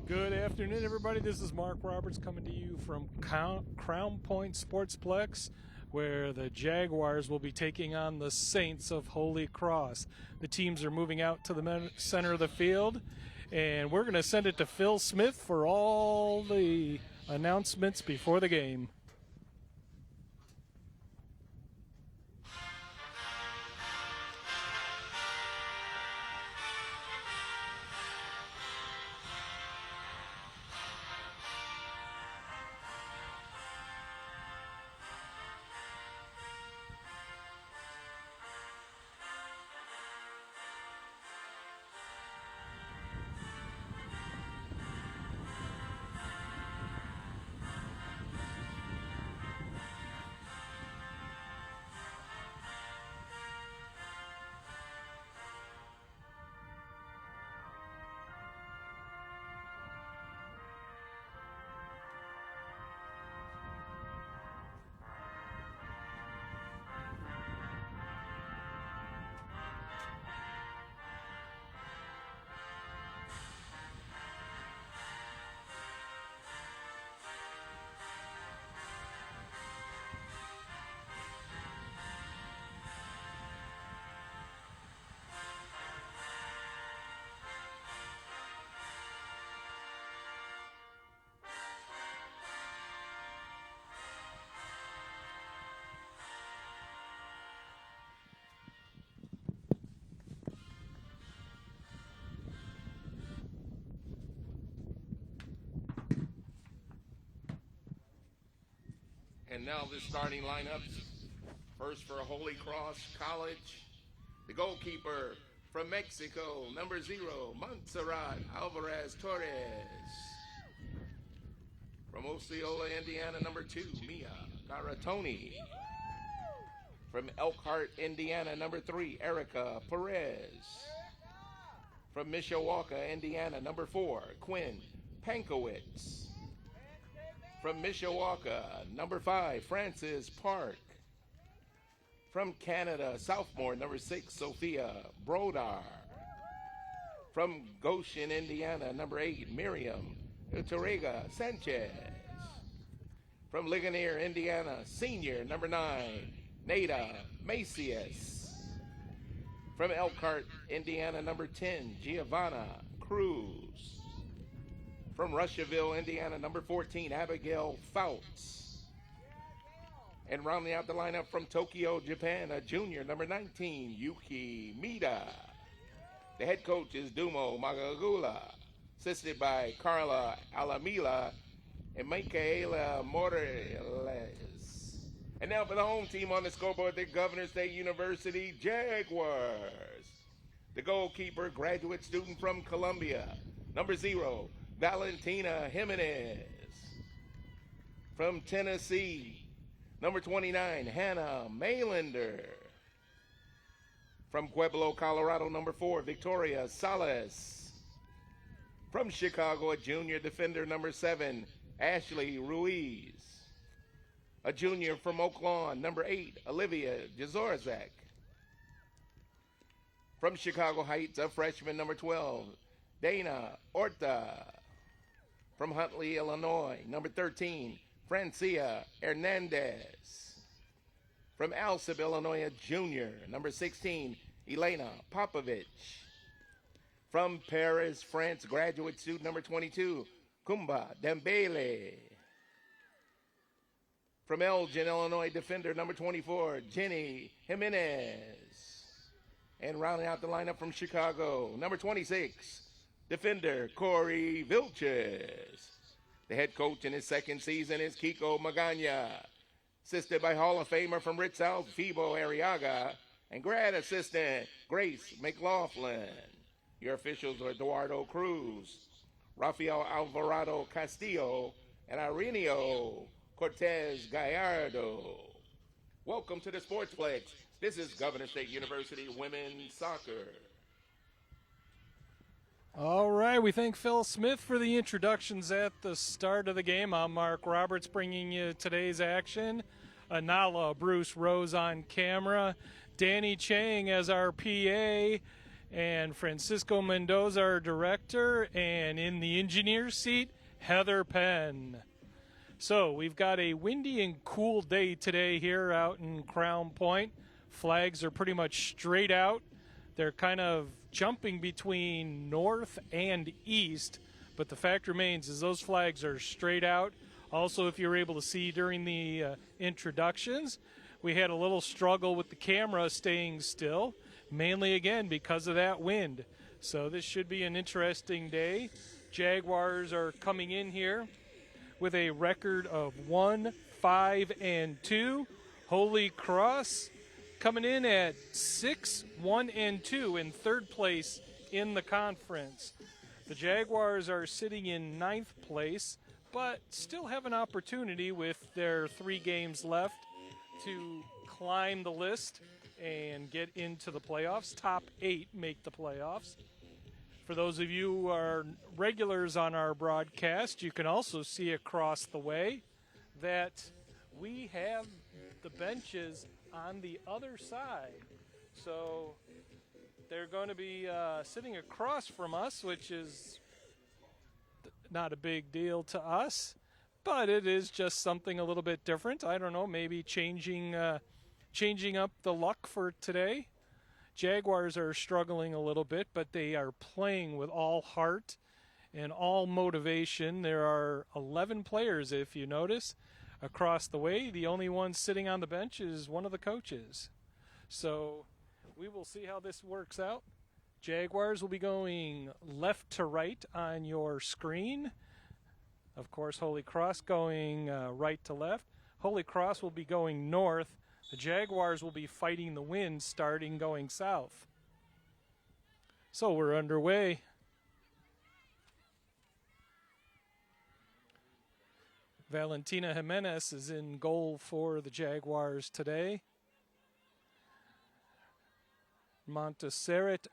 Good afternoon, everybody. This is Mark Roberts coming to you from Crown Point Sportsplex, where the Jaguars will be taking on the Saints of Holy Cross. The teams are moving out to the center of the field, and we're going to send it to Phil Smith for all the announcements before the game. And now the starting lineups. First for Holy Cross College, the goalkeeper from Mexico, number 0, Montserrat Alvarez Torres. From Osceola, Indiana, number 2, Mia Garatoni. From Elkhart, Indiana, number 3, Erica Perez. From Mishawaka, Indiana, number 4, Quinn Pankowitz. From Mishawaka, number 5, Francis Park. From Canada, sophomore, number 6, Sophia Brodar. From Goshen, Indiana, number 8, Miriam Utarega Sanchez. From Ligonier, Indiana, senior, number 9, Nada Macias. From Elkhart, Indiana, number 10, Giovanna Cruz. From Russiaville, Indiana, number 14, Abigail Fouts. And rounding out the lineup from Tokyo, Japan, a junior, number 19, Yuki Mida. The head coach is Dumo Magagula, assisted by Carla Alamila and Michaela Morales. And now for the home team on the scoreboard, the Governor State University Jaguars. The goalkeeper, graduate student from Columbia, number 0, Valentina Jimenez. From Tennessee, number 29, Hannah Maylander. From Pueblo, Colorado, number 4, Victoria Salas. From Chicago, a junior defender, number 7, Ashley Ruiz. A junior from Oak Lawn, number 8, Olivia Jazorzak. From Chicago Heights, a freshman, number 12, Dana Orta. From Huntley, Illinois, number 13, Francia Hernandez. From Alsip, Illinois, a junior, number 16, Elena Popovich. From Paris, France, graduate student number 22, Kumba Dembele. From Elgin, Illinois, defender number 24, Jenny Jimenez. And rounding out the lineup from Chicago, number 26, defender Corey Vilches. The head coach in his second season is Kiko Magana, assisted by Hall of Famer from Ritz South, Fibo Arriaga, and grad assistant Grace McLaughlin. Your officials are Eduardo Cruz, Rafael Alvarado Castillo, and Ireneo Cortez Gallardo. Welcome to the Sportsplex. This is Governor State University Women's Soccer. All right, we thank Phil Smith for the introductions at the start of the game. I'm Mark Roberts bringing you today's action. Anala Bruce Rose on camera, Danny Chang as our PA, and Francisco Mendoza, our director, and in the engineer seat, Heather Penn. So we've got a windy and cool day today here out in Crown Point. Flags are pretty much straight out. They're kind of jumping between north and east, but the fact remains is those flags are straight out. Also, if you were able to see during the introductions, we had a little struggle with the camera staying still, mainly again because of that wind. So this should be an interesting day. Jaguars are coming in here with a record of 1-5-2. Holy Cross coming in at 6-1-2 in third place in the conference. The Jaguars are sitting in ninth place, but still have an opportunity with their 3 games left to climb the list and get into the playoffs. Top 8 make the playoffs. For those of you who are regulars on our broadcast, you can also see across the way that we have the benches on the other side. So they're going to be sitting across from us, which is not a big deal to us, but it is just something a little bit different. I don't know, maybe changing up the luck for today. Jaguars are struggling a little bit, but they are playing with all heart and all motivation. There are 11 players, if you notice, across the way. The only one sitting on the bench is one of the coaches. So we will see how this works out. Jaguars will be going left to right on your screen. Of course, Holy Cross going right to left. Holy Cross will be going north. The Jaguars will be fighting the wind, starting going south. So we're underway. Valentina Jimenez is in goal for the Jaguars today. Montserrat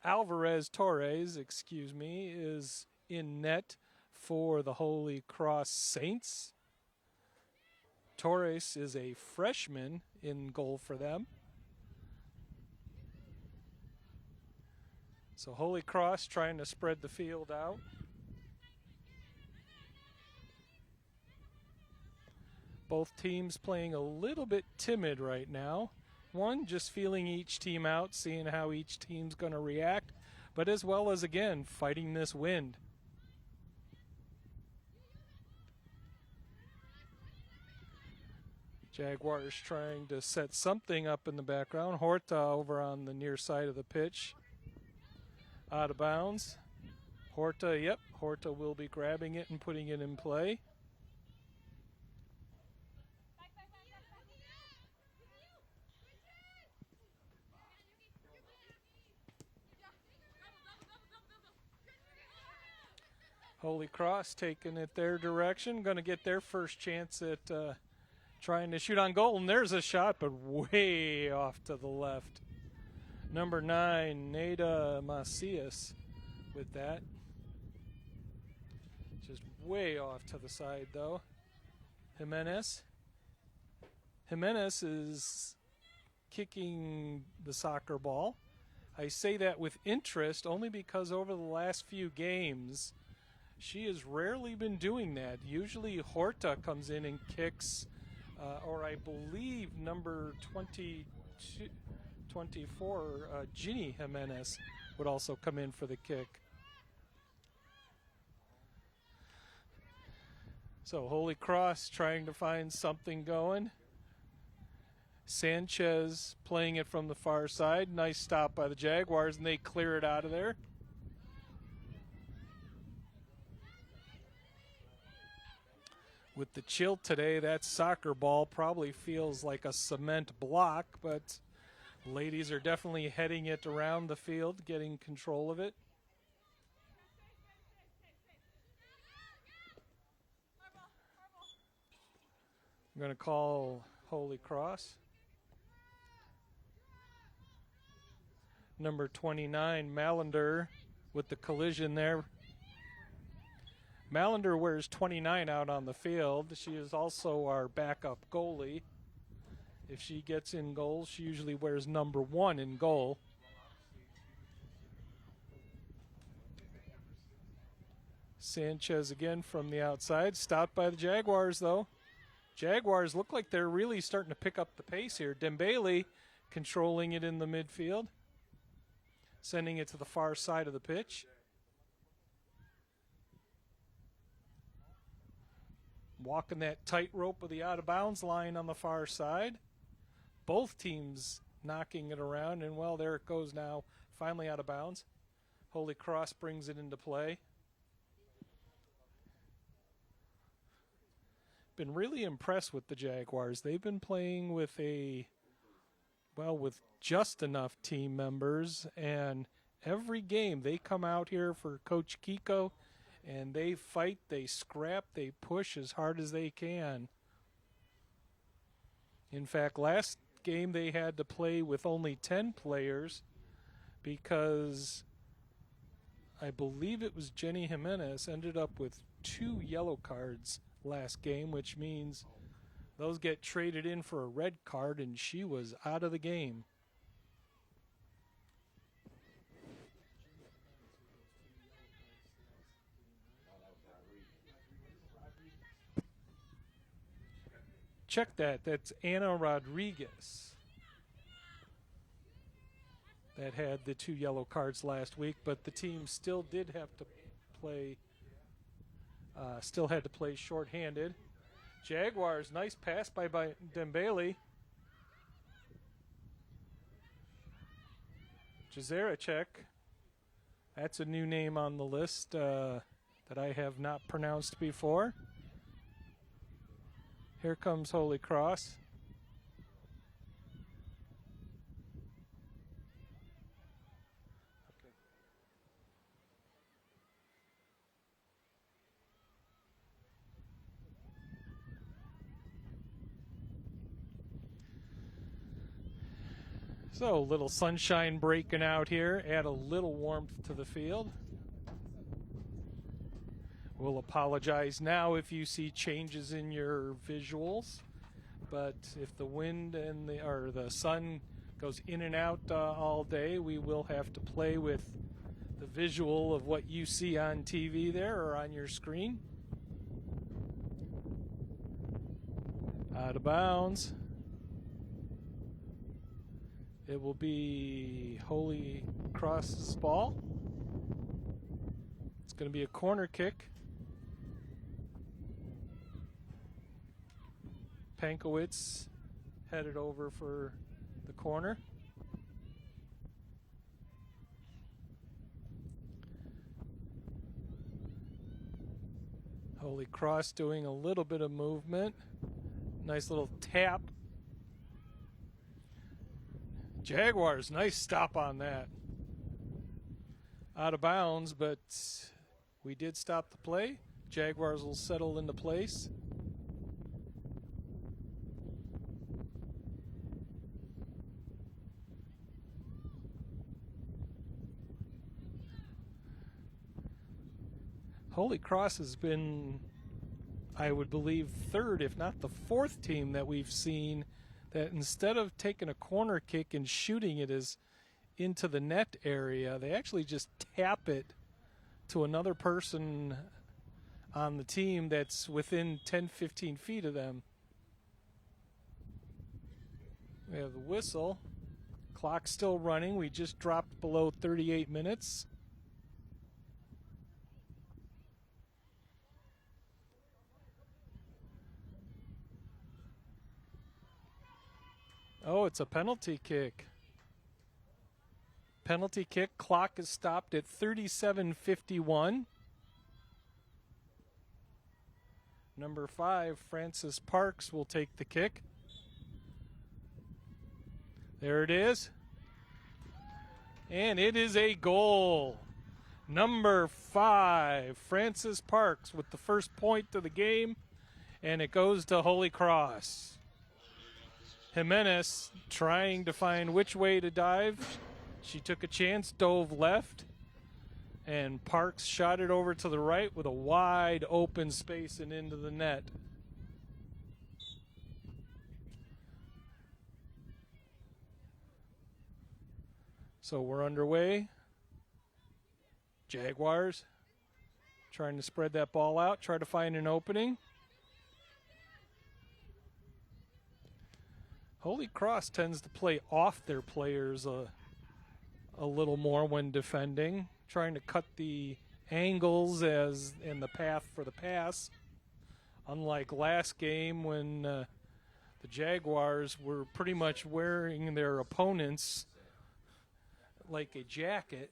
Alvarez Torres, is in net for the Holy Cross Saints. Torres is a freshman in goal for them. So Holy Cross trying to spread the field out. Both teams playing a little bit timid right now. One, just feeling each team out, seeing how each team's going to react, but as well as, again, fighting this wind. Jaguars trying to set something up in the background. Horta over on the near side of the pitch. Out of bounds. Horta will be grabbing it and putting it in play. Holy Cross taking it their direction. Going to get their first chance at trying to shoot on goal. And there's a shot, but way off to the left. Number 9, Nada Macias with that. Just way off to the side, though. Jimenez is kicking the soccer ball. I say that with interest only because over the last few games, she has rarely been doing that. Usually Horta comes in and kicks, or I believe number 24, Ginny Jimenez would also come in for the kick. So Holy Cross trying to find something going. Sanchez playing it from the far side. Nice stop by the Jaguars, and they clear it out of there. With the chill today, that soccer ball probably feels like a cement block, but ladies are definitely heading it around the field, getting control of it. I'm going to call Holy Cross. Number 29, Malander, with the collision there. Mallender wears 29 out on the field. She is also our backup goalie. If she gets in goal, she usually wears number 1 in goal. Sanchez again from the outside. Stopped by the Jaguars, though. Jaguars look like they're really starting to pick up the pace here. Dembele controlling it in the midfield, sending it to the far side of the pitch. Walking that tightrope of the out-of-bounds line on the far side. Both teams knocking it around, and, well, there it goes now, finally out of bounds. Holy Cross brings it into play. Been really impressed with the Jaguars. They've been playing with with just enough team members, and every game they come out here for Coach Kiko, and they fight, they scrap, they push as hard as they can. In fact, last game they had to play with only 10 players because I believe it was Jenny Jimenez ended up with 2 yellow cards last game, which means those get traded in for a red card, and she was out of the game. Check that. That's Anna Rodriguez that had the 2 yellow cards last week, but the team still did have to play, shorthanded. Jaguars, nice pass by Dembele. Jazaracek, that's a new name on the list that I have not pronounced before. Here comes Holy Cross. Okay. So, a little sunshine breaking out here, add a little warmth to the field. We'll apologize now if you see changes in your visuals, but if the wind and the sun goes in and out all day, we will have to play with the visual of what you see on TV there or on your screen. Out of bounds. It will be Holy Cross's ball. It's going to be a corner kick. Pankowitz headed over for the corner. Holy Cross doing a little bit of movement. Nice little tap. Jaguars, nice stop on that. Out of bounds, but we did stop the play. Jaguars will settle into place. Holy Cross has been, I would believe, third, if not the fourth team that we've seen that instead of taking a corner kick and shooting it as into the net area, they actually just tap it to another person on the team that's within 10, 15 feet of them. We have the whistle. Clock's still running. We just dropped below 38 minutes. Oh, it's a penalty kick. Penalty kick. Clock is stopped at 37:51. Number 5, Francis Parks, will take the kick. There it is. And it is a goal. Number 5, Francis Parks with the first point of the game. And it goes to Holy Cross. Jimenez trying to find which way to dive. She took a chance, dove left. And Parks shot it over to the right with a wide open space and into the net. So we're underway. Jaguars trying to spread that ball out, try to find an opening. Holy Cross tends to play off their players a little more when defending, trying to cut the angles as in the path for the pass. Unlike last game when the Jaguars were pretty much wearing their opponents like a jacket.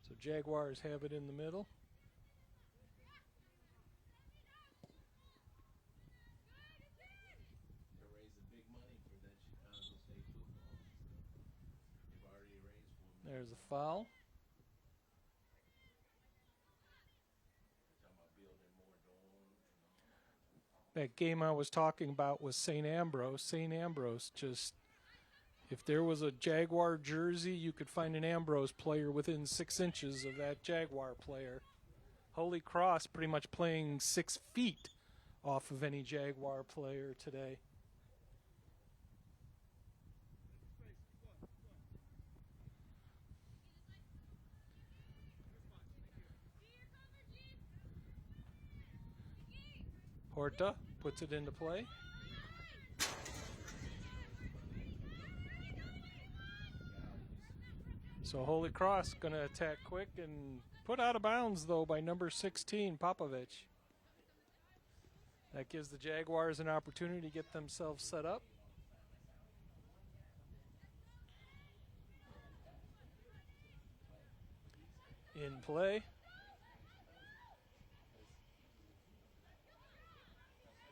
So Jaguars have it in the middle. There's a foul. That game I was talking about was St. Ambrose. St. Ambrose just, if there was a Jaguar jersey, you could find an Ambrose player within 6 inches of that Jaguar player. Holy Cross pretty much playing 6 feet off of any Jaguar player today. Horta puts it into play. So Holy Cross going to attack quick and put out of bounds, though, by number 16, Popovich. That gives the Jaguars an opportunity to get themselves set up. In play.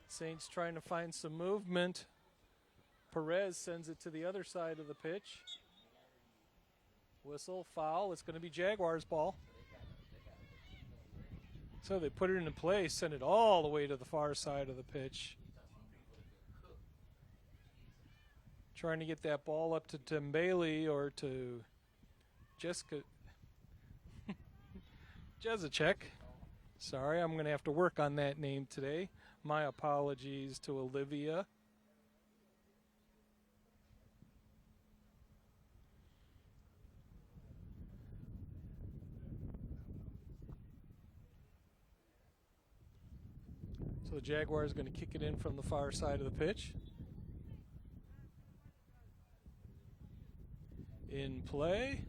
Saints trying to find some movement. Perez sends it to the other side of the pitch. Whistle, foul. It's going to be Jaguars' ball. So they put it into play, send it all the way to the far side of the pitch. Trying to get that ball up to Dembele or to Jessica Jezicek. Sorry, I'm going to have to work on that name today. My apologies to Olivia. So the Jaguars are going to kick it in from the far side of the pitch. In play.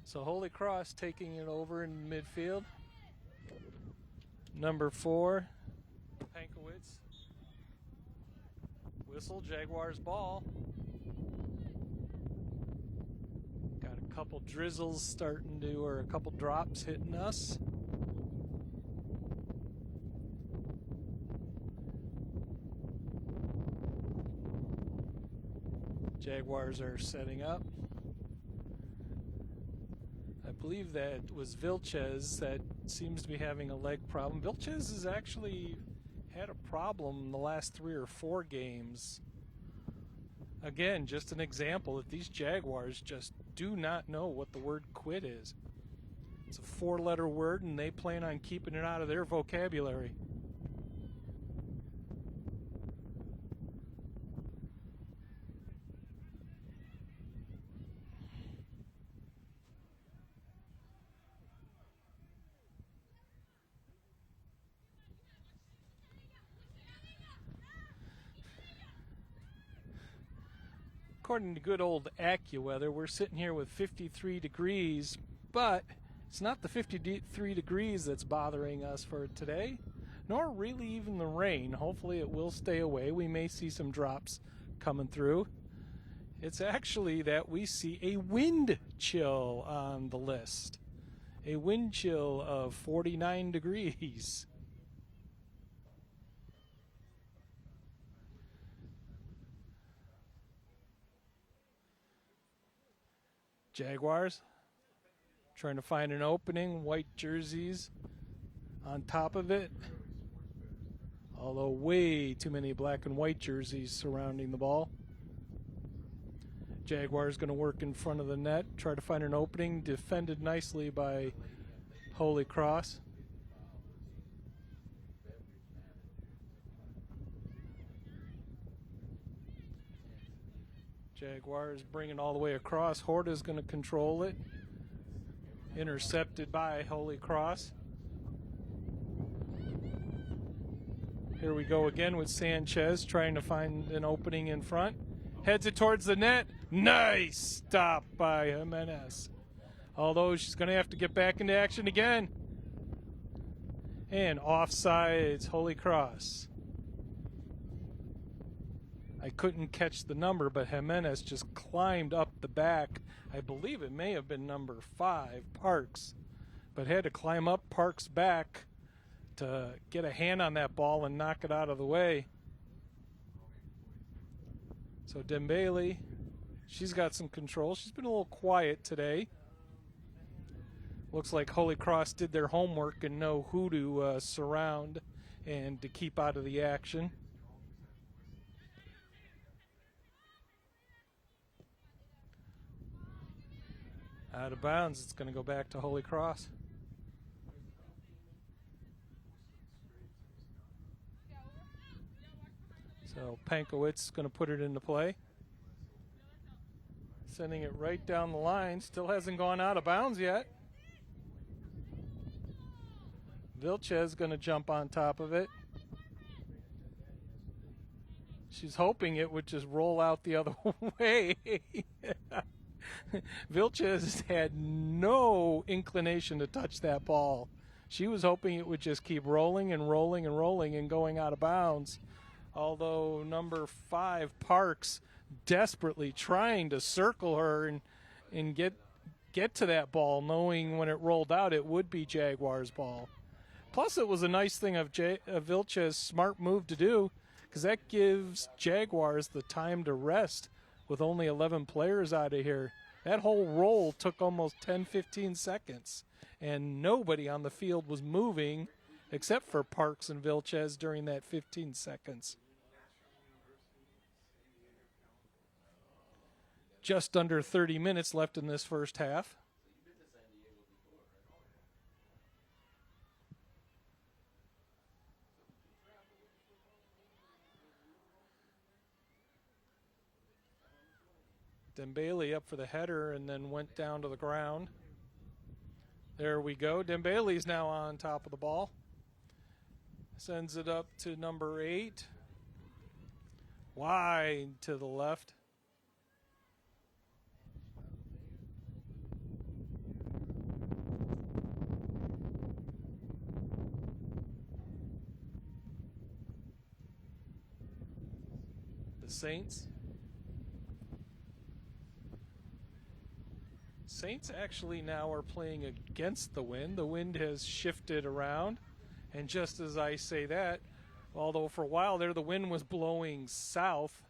So Holy Cross taking it over in midfield. Number 4, Pankowitz. Whistle, Jaguars ball. Got a couple drizzles starting to, or a couple drops hitting us. Jaguars are setting up. I believe that was Vilches that seems to be having a leg problem. Vilches has actually had a problem in the last 3 or 4 games. Again, just an example that these Jaguars just do not know what the word quit is. It's a 4-letter word, and they plan on keeping it out of their vocabulary. According to good old AccuWeather, we're sitting here with 53 degrees, but it's not the 53 degrees that's bothering us for today, nor really even the rain. Hopefully it will stay away. We may see some drops coming through. It's actually that we see a wind chill on the list. A wind chill of 49 degrees. Jaguars trying to find an opening. White jerseys on top of it. Although way too many black and white jerseys surrounding the ball. Jaguars going to work in front of the net, try to find an opening, defended nicely by Holy Cross. Jaguars bringing all the way across. Horta's going to control it. Intercepted by Holy Cross. Here we go again with Sanchez trying to find an opening in front. Heads it towards the net. Nice stop by Jimenez. Although she's going to have to get back into action again. And offsides Holy Cross. I couldn't catch the number, but Jimenez just climbed up the back. I believe it may have been number 5, Parks. But had to climb up Parks' back to get a hand on that ball and knock it out of the way. So Dembele, she's got some control. She's been a little quiet today. Looks like Holy Cross did their homework and know who to surround and to keep out of the action. Out of bounds, it's going to go back to Holy Cross. So Pankowitz is going to put it into play. Sending it right down the line. Still hasn't gone out of bounds yet. Vilches going to jump on top of it. She's hoping it would just roll out the other way. Vilches had no inclination to touch that ball. She was hoping it would just keep rolling and rolling and rolling and going out of bounds. Although number 5, Parks, desperately trying to circle her and get to that ball, knowing when it rolled out it would be Jaguars' ball. Plus, it was a nice thing of Vilches' smart move to do, because that gives Jaguars the time to rest with only 11 players out of here. That whole roll took almost 10-15 seconds, and nobody on the field was moving except for Parks and Vilches during that 15 seconds. Just under 30 minutes left in this first half. Dembele up for the header and then went down to the ground. There we go. Dembele's now on top of the ball. Sends it up to number 8. Wide to the left. The Saints actually now are playing against the wind. The wind has shifted around, and just as I say that, although for a while there the wind was blowing south,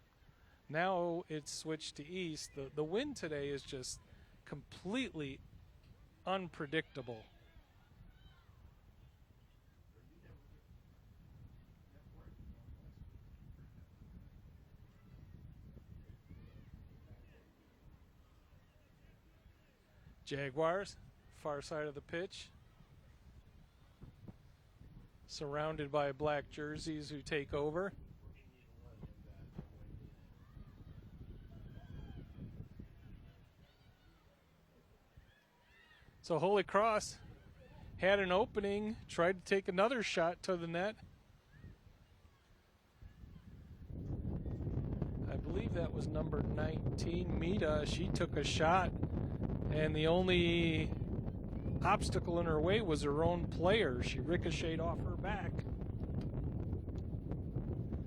now it's switched to east. The wind today is just completely unpredictable. Jaguars, far side of the pitch. Surrounded by black jerseys who take over. So Holy Cross had an opening, tried to take another shot to the net. I believe that was number 19, Mita. She took a shot, and the only obstacle in her way was her own player. She ricocheted off her back.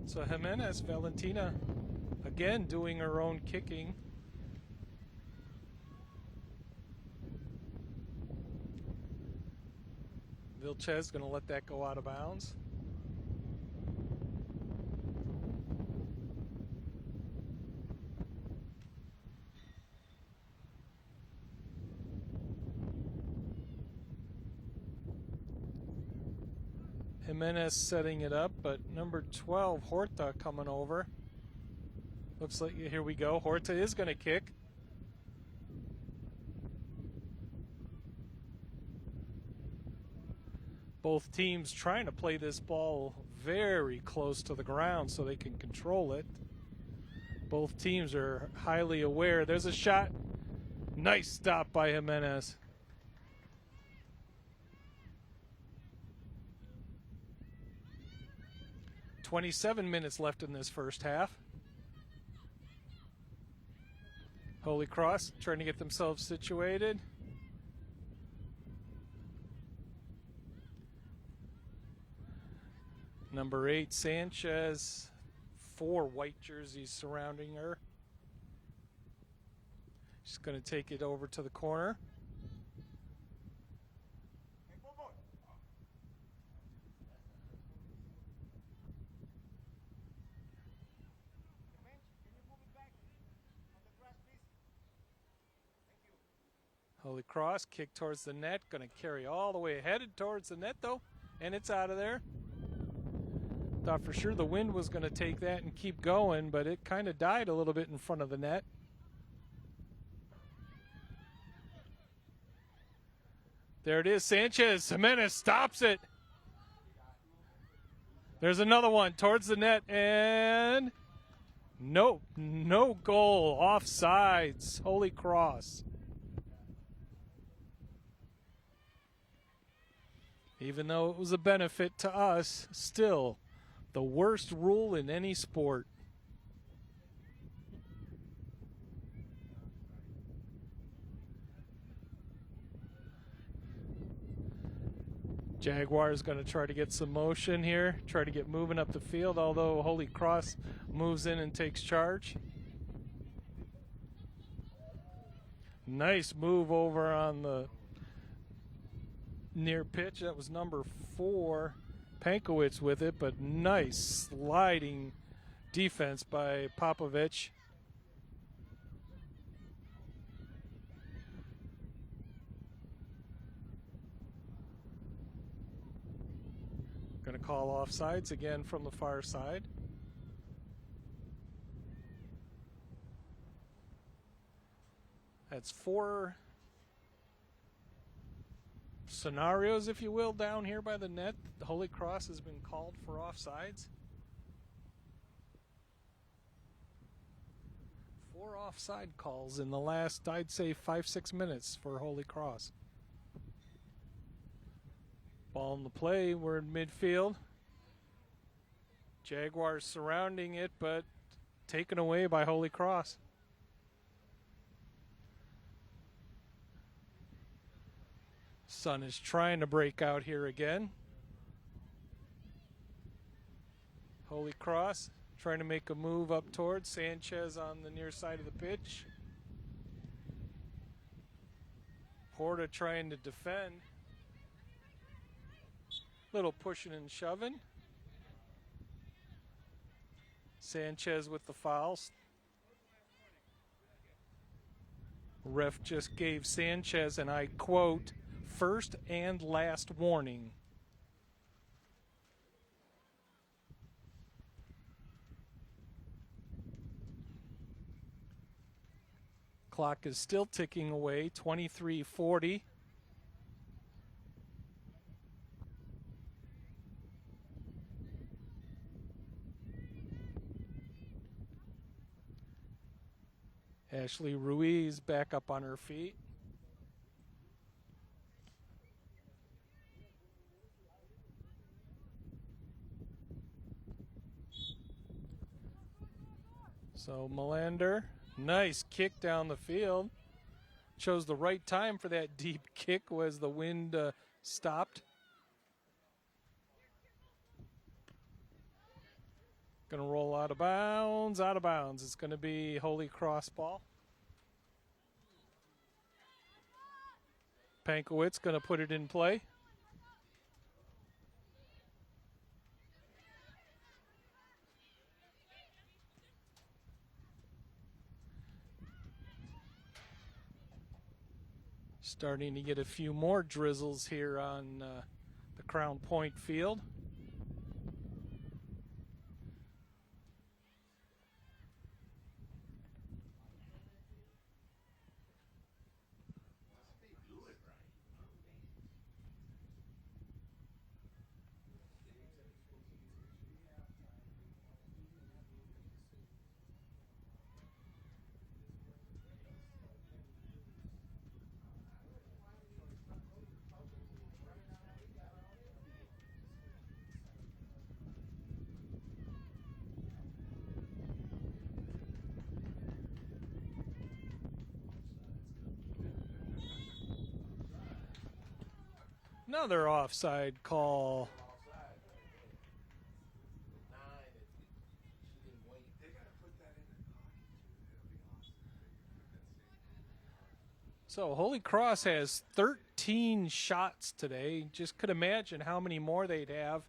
So Jimenez, Valentina, again doing her own kicking. Vilches going to let that go out of bounds. Jimenez setting it up, but number 12, Horta, coming over. Looks like, here we go. Horta is going to kick. Both teams trying to play this ball very close to the ground so they can control it. Both teams are highly aware. There's a shot. Nice stop by Jimenez. .27 left in this first half. Holy Cross trying to get themselves situated. Number 8, Sanchez. 4 white jerseys surrounding her. She's going to take it over to the corner. Holy Cross, kick towards the net. Going to carry all the way, headed towards the net though, and it's out of there. Thought for sure the wind was going to take that and keep going, but it kind of died a little bit in front of the net. There it is, Sanchez. Jimenez stops it. There's another one towards the net, and nope, no goal. Offsides. Holy Cross. Even though it was a benefit to us, still the worst rule in any sport. Jaguars going to try to get some motion here, try to get moving up the field, although Holy Cross moves in and takes charge. Nice move over on the near pitch. That was number 4, Pankowitz with it, but nice sliding defense by Popovich. Going to call offsides again from the far side. That's 4 scenarios, if you will, down here by the net. The Holy Cross has been called for offsides. 4 offside calls in the last, I'd say, 5-6 minutes for Holy Cross. Ball in the play, we're in midfield. Jaguars surrounding it, but taken away by Holy Cross. Sun is trying to break out here again. Holy Cross trying to make a move up towards Sanchez on the near side of the pitch. Horta trying to defend. Little pushing and shoving. Sanchez with the fouls. Ref just gave Sanchez, and I quote, "first and last warning." Clock is still ticking away, 23:40. Ashley Ruiz back up on her feet. So Melander, nice kick down the field. Chose the right time for that deep kick as the wind stopped. Going to roll out of bounds, out of bounds. It's going to be Holy Cross ball. Pankowitz going to put it in play. Starting to get a few more drizzles here on the Crown Point field. Another offside call. So Holy Cross has 13 shots today. Just could imagine how many more they'd have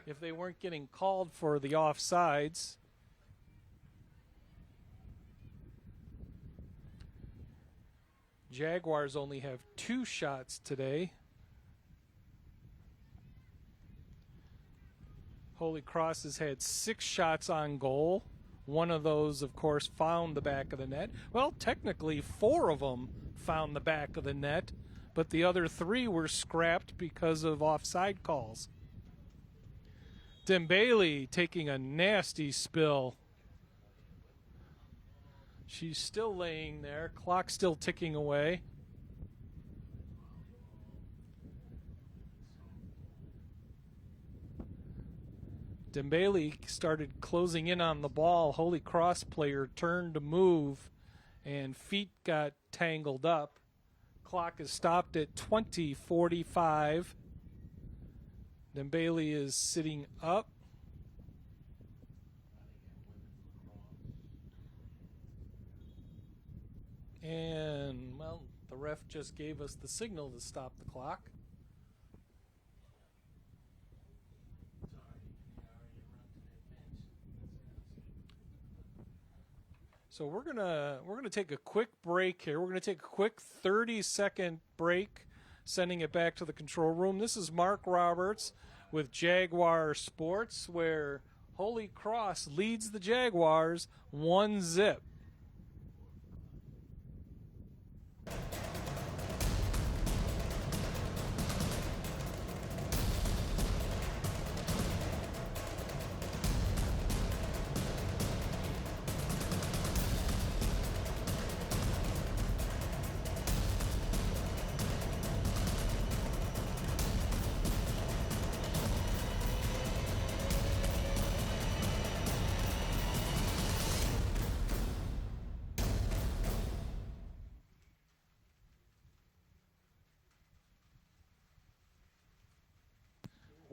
if they weren't getting called for the offsides. Jaguars only have 2 shots today. Holy Cross has had 6 shots on goal. One of those, of course, found the back of the net. Well, technically 4 of them found the back of the net, but the other 3 were scrapped because of offside calls. Dembele taking a nasty spill. She's still laying there. Clock still ticking away. Dembele started closing in on the ball. Holy Cross player turned to move, and feet got tangled up. Clock is stopped at 20:45. Dembele is sitting up. And, well, the ref just gave us the signal to stop the clock. So we're gonna take a quick break here. We're gonna take a quick 30-second break, sending it back to the control room. This is Mark Roberts with Jaguar Sports, where Holy Cross leads the Jaguars 1-0.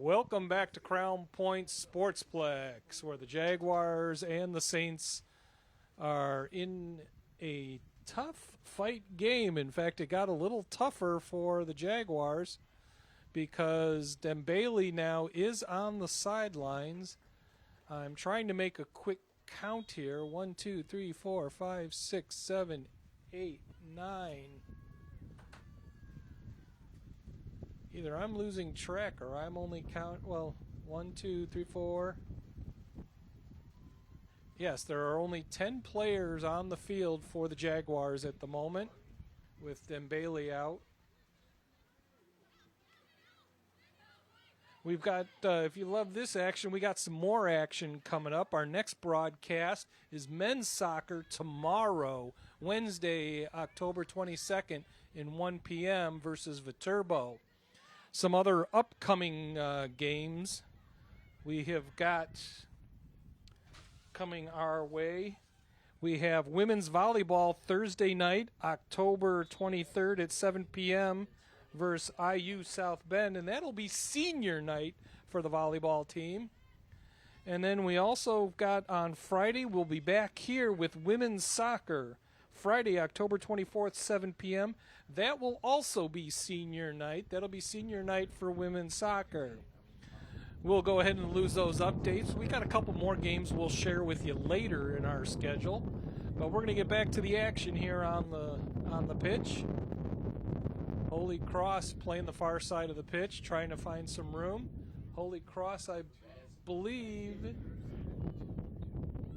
Welcome back to Crown Point Sportsplex, where the Jaguars and the Saints are in a tough fight game. In fact, it got a little tougher for the Jaguars because Dembele now is on the sidelines. I'm trying to make a quick count here. 1, 2, 3, 4, 5, 6, 7, 8, 9. Either I'm losing track or I'm only count. Well, 1, 2, 3, 4. Yes, there are only 10 players on the field for the Jaguars at the moment, with Dembele out. We've got, if you love this action, we got some more action coming up. Our next broadcast is men's soccer tomorrow, Wednesday, October 22nd, in 1 p.m. versus Viterbo. Some other upcoming games we have got coming our way. We have women's volleyball Thursday night, October 23rd at 7 p.m. versus IU South Bend, and that'll be senior night for the volleyball team. And then we also got on Friday, we'll be back here with women's soccer, Friday, October 24th, 7 p.m. That will also be senior night. That'll be senior night for women's soccer. We'll go ahead and lose those updates. We got a couple more games we'll share with you later in our schedule. But we're going to get back to the action here on the pitch. Holy Cross playing the far side of the pitch, trying to find some room. Holy Cross, I believe,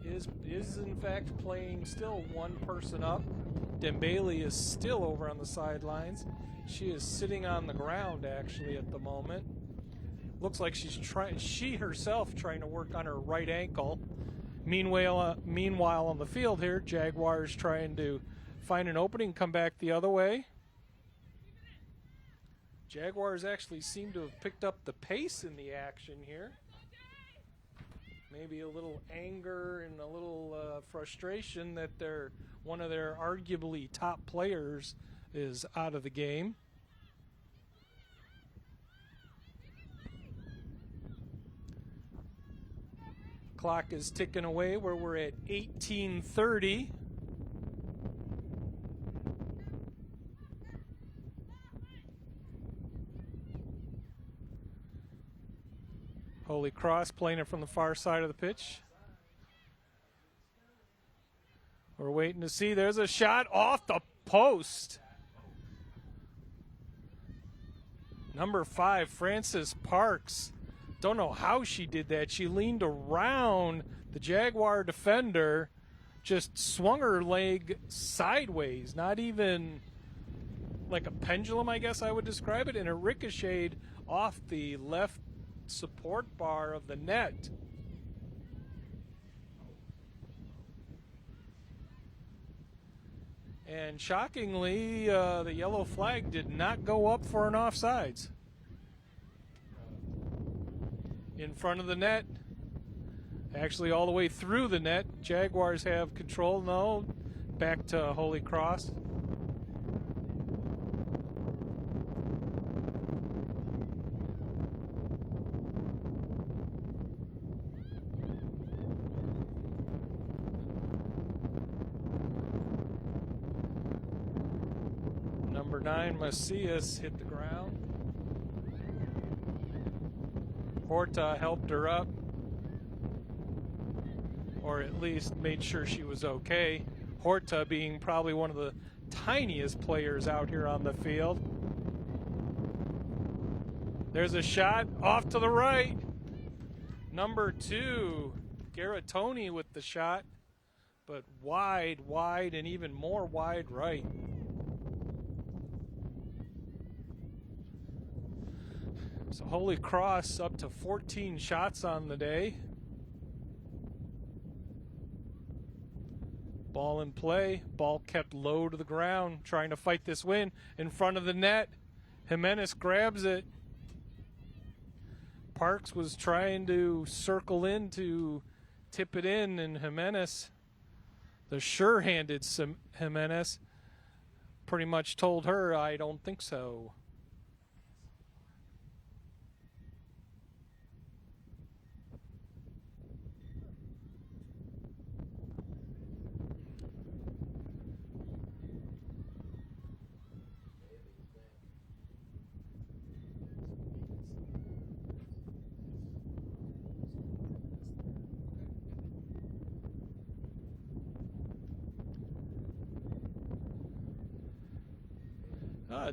is in fact playing still one person up. Dembele is still over on the sidelines. She is sitting on the ground actually at the moment. Looks like she herself trying to work on her right ankle. Meanwhile on the field here, Jaguars trying to find an opening, come back the other way. Jaguars actually seem to have picked up the pace in the action here. Maybe a little anger and a little frustration that one of their arguably top players is out of the game. Clock is ticking away where we're at 18:30. Holy Cross playing it from the far side of the pitch. We're waiting to see. There's a shot off the post. Number 5, Frances Parks. Don't know how she did that. She leaned around the Jaguar defender, just swung her leg sideways, not even like a pendulum, I guess I would describe it, and it ricocheted off the left support bar of the net. And shockingly, the yellow flag did not go up for an offsides. In front of the net, actually all the way through the net. Jaguars have control. No, back to Holy Cross. Number 9, Macias, hit the ground. Horta helped her up, or at least made sure she was okay. Horta being probably one of the tiniest players out here on the field. There's a shot off to the right. Number 2, Garatoni with the shot, but wide, and even more wide right. So Holy Cross up to 14 shots on the day. Ball in play. Ball kept low to the ground, trying to fight this win in front of the net. Jimenez grabs it. Parks was trying to circle in to tip it in, and Jimenez, the sure-handed Jimenez, pretty much told her, I don't think so.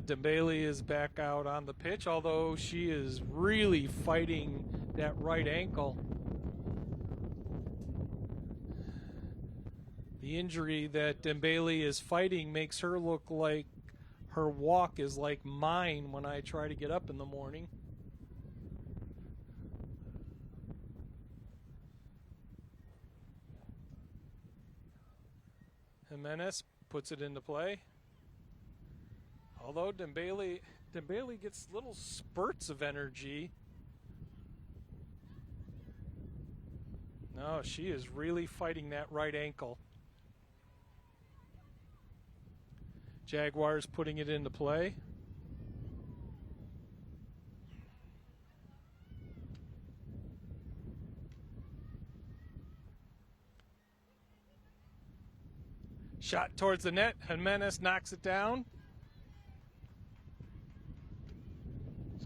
Dembele is back out on the pitch, although she is really fighting that right ankle. The injury that Dembele is fighting makes her look like her walk is like mine when I try to get up in the morning. Jimenez puts it into play. Although Dembele gets little spurts of energy. No, she is really fighting that right ankle. Jaguars putting it into play. Shot towards the net. Jimenez knocks it down.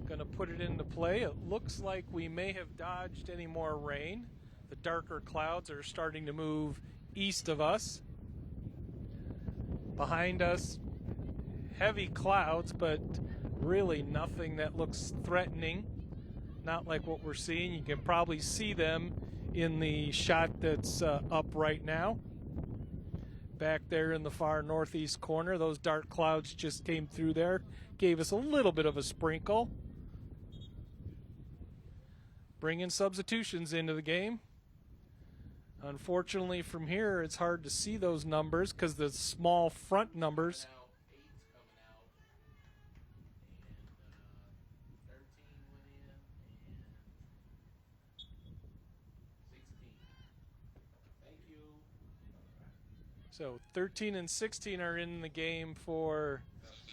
Going to put it into play. It looks like we may have dodged any more rain. The darker clouds are starting to move east of us. Behind us, heavy clouds, but Really nothing that looks threatening. Not like what we're seeing. You can probably see them in the shot that's up right now. Back there in the far northeast corner, those dark clouds just came through there. Gave us a little bit of a sprinkle. Bringing substitutions into the game. Unfortunately, from here, it's hard to see those numbers because the small front numbers. So 13 and 16 are in the game for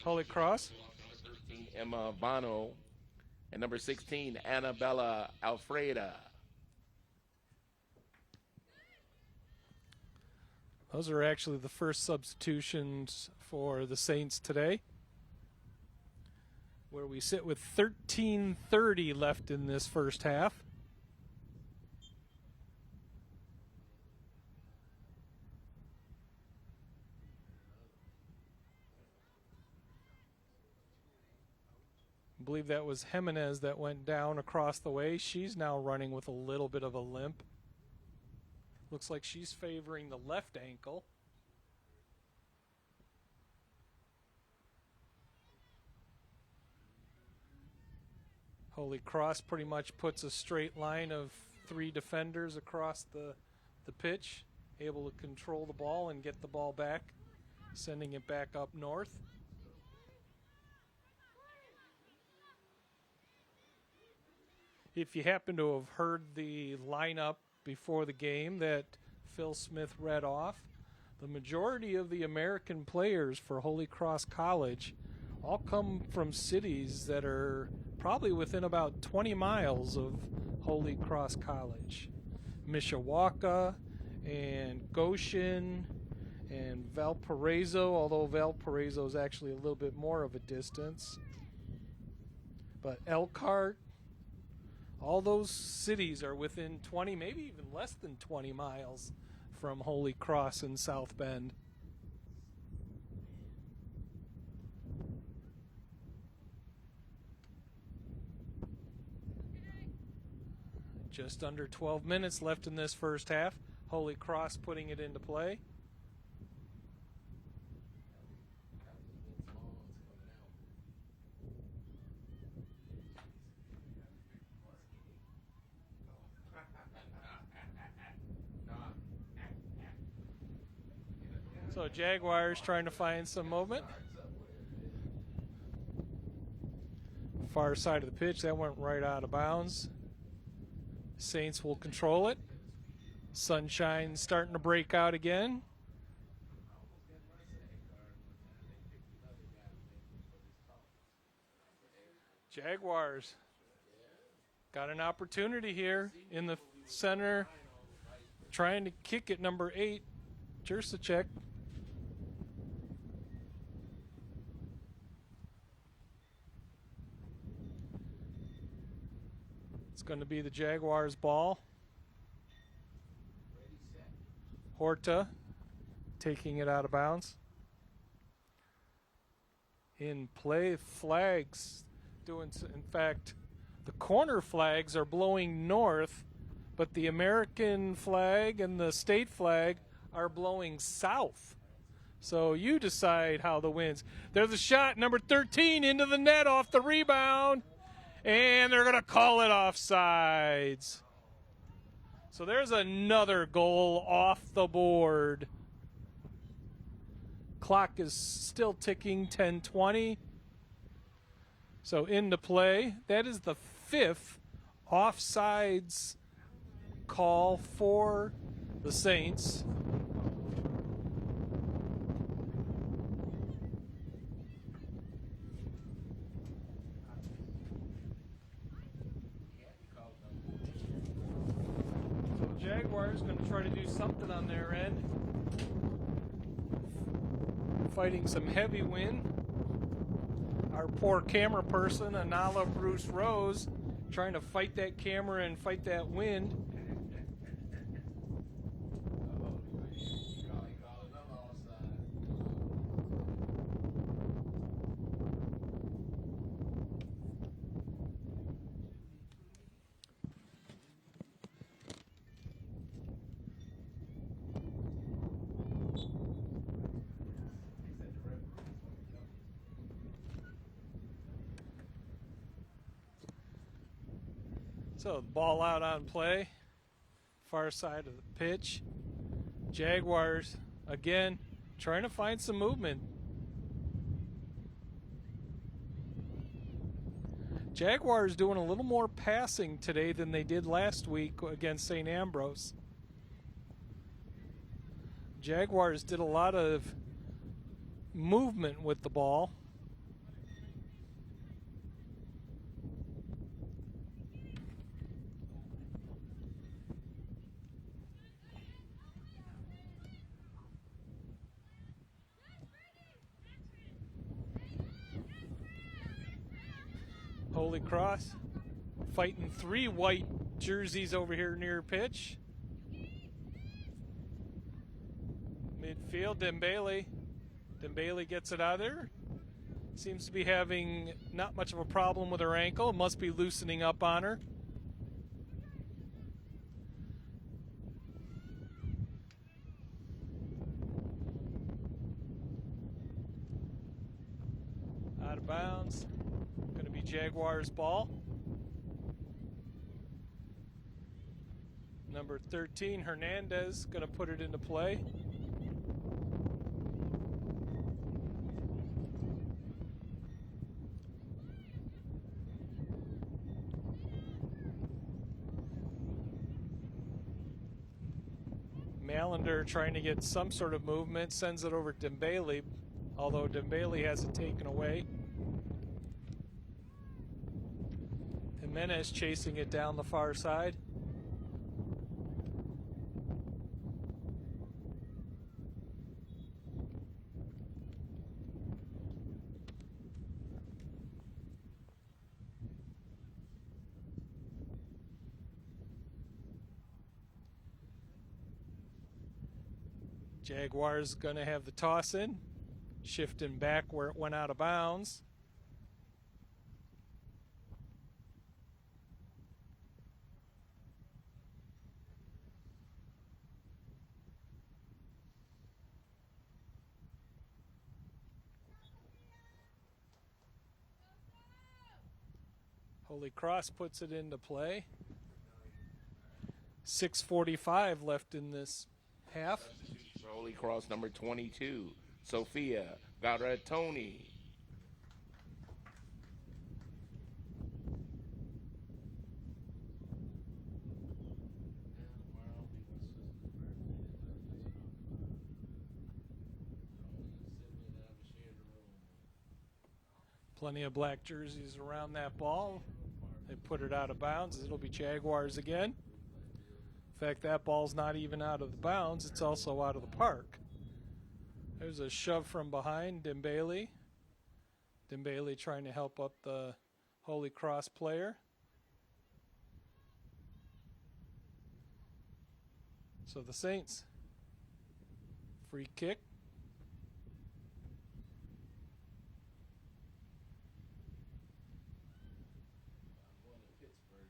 Holy Cross. 13, Emma Bono, and number 16, Annabella Alfreda. Those are actually the first substitutions for the Saints today, where we sit with 13:30 left in this first half. I believe that was Jimenez that went down across the way. She's now running with a little bit of a limp. Looks like she's favoring the left ankle. Holy Cross pretty much puts a straight line of 3 defenders across the pitch, able to control the ball and get the ball back, sending it back up north. If you happen to have heard the lineup before the game that Phil Smith read off, the majority of the American players for Holy Cross College all come from cities that are probably within about 20 miles of Holy Cross College. Mishawaka and Goshen and Valparaiso, although Valparaiso is actually a little bit more of a distance. But Elkhart, all those cities are within 20, maybe even less than 20 miles from Holy Cross in South Bend. Just under 12 minutes left in this first half. Holy Cross putting it into play. So Jaguars trying to find some movement. Far side of the pitch, that went right out of bounds. Saints will control it. Sunshine starting to break out again. Jaguars got an opportunity here in the center, trying to kick it, number 8, Jersacek. It's going to be the Jaguars' ball. Horta taking it out of bounds. In play, flags doing, in fact, the corner flags are blowing north, but the American flag and the state flag are blowing south. So you decide how the wind's. There's a shot, number 13 into the net off the rebound. And they're going to call it offsides. So there's another goal off the board. Clock is still ticking, 10:20. So into play. That is the 5th offsides call for the Saints. Jaguars going to try to do something on their end. Fighting some heavy wind. Our poor camera person, Anala Bruce Rose, trying to fight that camera and fight that wind. So the ball out on play, far side of the pitch. Jaguars again trying to find some movement. Jaguars doing a little more passing today than they did last week against St. Ambrose. Jaguars did a lot of movement with the ball. Holy Cross fighting 3 white jerseys over here near pitch. Midfield, Dembele. Dembele gets it out of there. Seems to be having not much of a problem with her ankle. Must be loosening up on her. Out of bounds. Going to be Jaguars ball. Number 13, Hernandez, going to put it into play. Malander trying to get some sort of movement, sends it over to Dembele, although Dembele has it taken away. Jimenez chasing it down the far side. Jaguars going to have the toss in, shifting back where it went out of bounds. Holy Cross puts it into play. 6:45 left in this half. Holy Cross number 22, Sophia Garatoni. Plenty of black jerseys around that ball. They put it out of bounds. It'll be Jaguars again. In fact, that ball's not even out of the bounds. It's also out of the park. There's a shove from behind, Dembele. Dembele trying to help up the Holy Cross player. So the Saints. Free kick.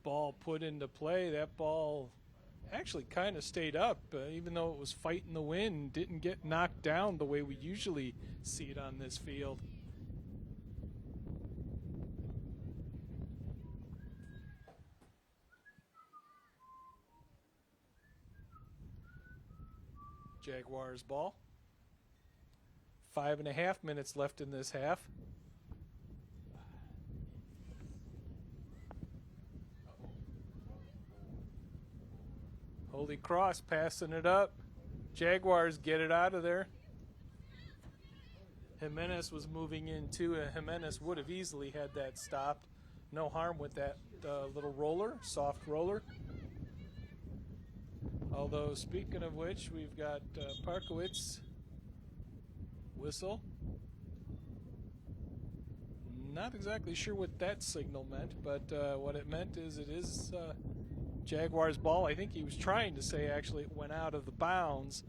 Ball put into play. That ball actually kind of stayed up, even though it was fighting the wind, didn't get knocked down the way we usually see it on this field. Jaguars ball. 5.5 minutes left in this half. Holy Cross passing it up. Jaguars get it out of there. Jimenez was moving in too. Jimenez would have easily had that stopped. No harm with that little roller, soft roller. Although, speaking of which, we've got Parkowitz whistle. Not exactly sure what that signal meant, but what it meant is it is Jaguars ball. I think he was trying to say actually it went out of the bounds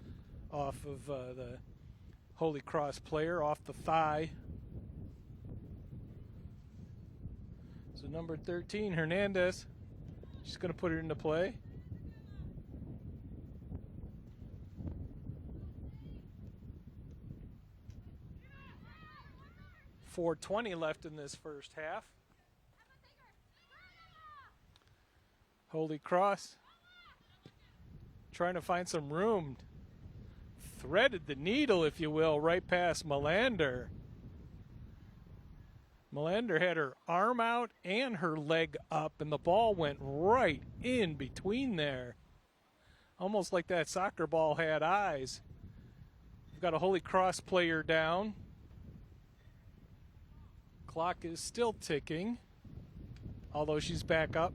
off of the Holy Cross player, off the thigh. So number 13, Hernandez, she's going to put it into play. .420 left in this first half. Holy Cross trying to find some room. Threaded the needle, if you will, right past Melander. Melander had her arm out and her leg up, and the ball went right in between there. Almost like that soccer ball had eyes. We've got a Holy Cross player down. Clock is still ticking, although she's back up.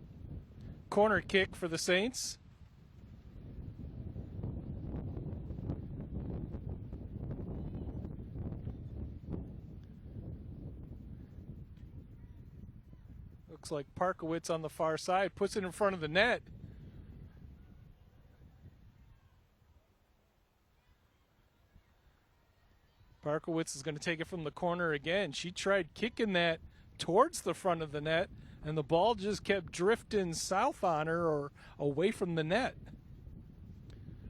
Corner kick for the Saints. Looks like Parkowitz on the far side puts it in front of the net. Parkowitz is going to take it from the corner again. She tried kicking that towards the front of the net, and the ball just kept drifting south on her or away from the net.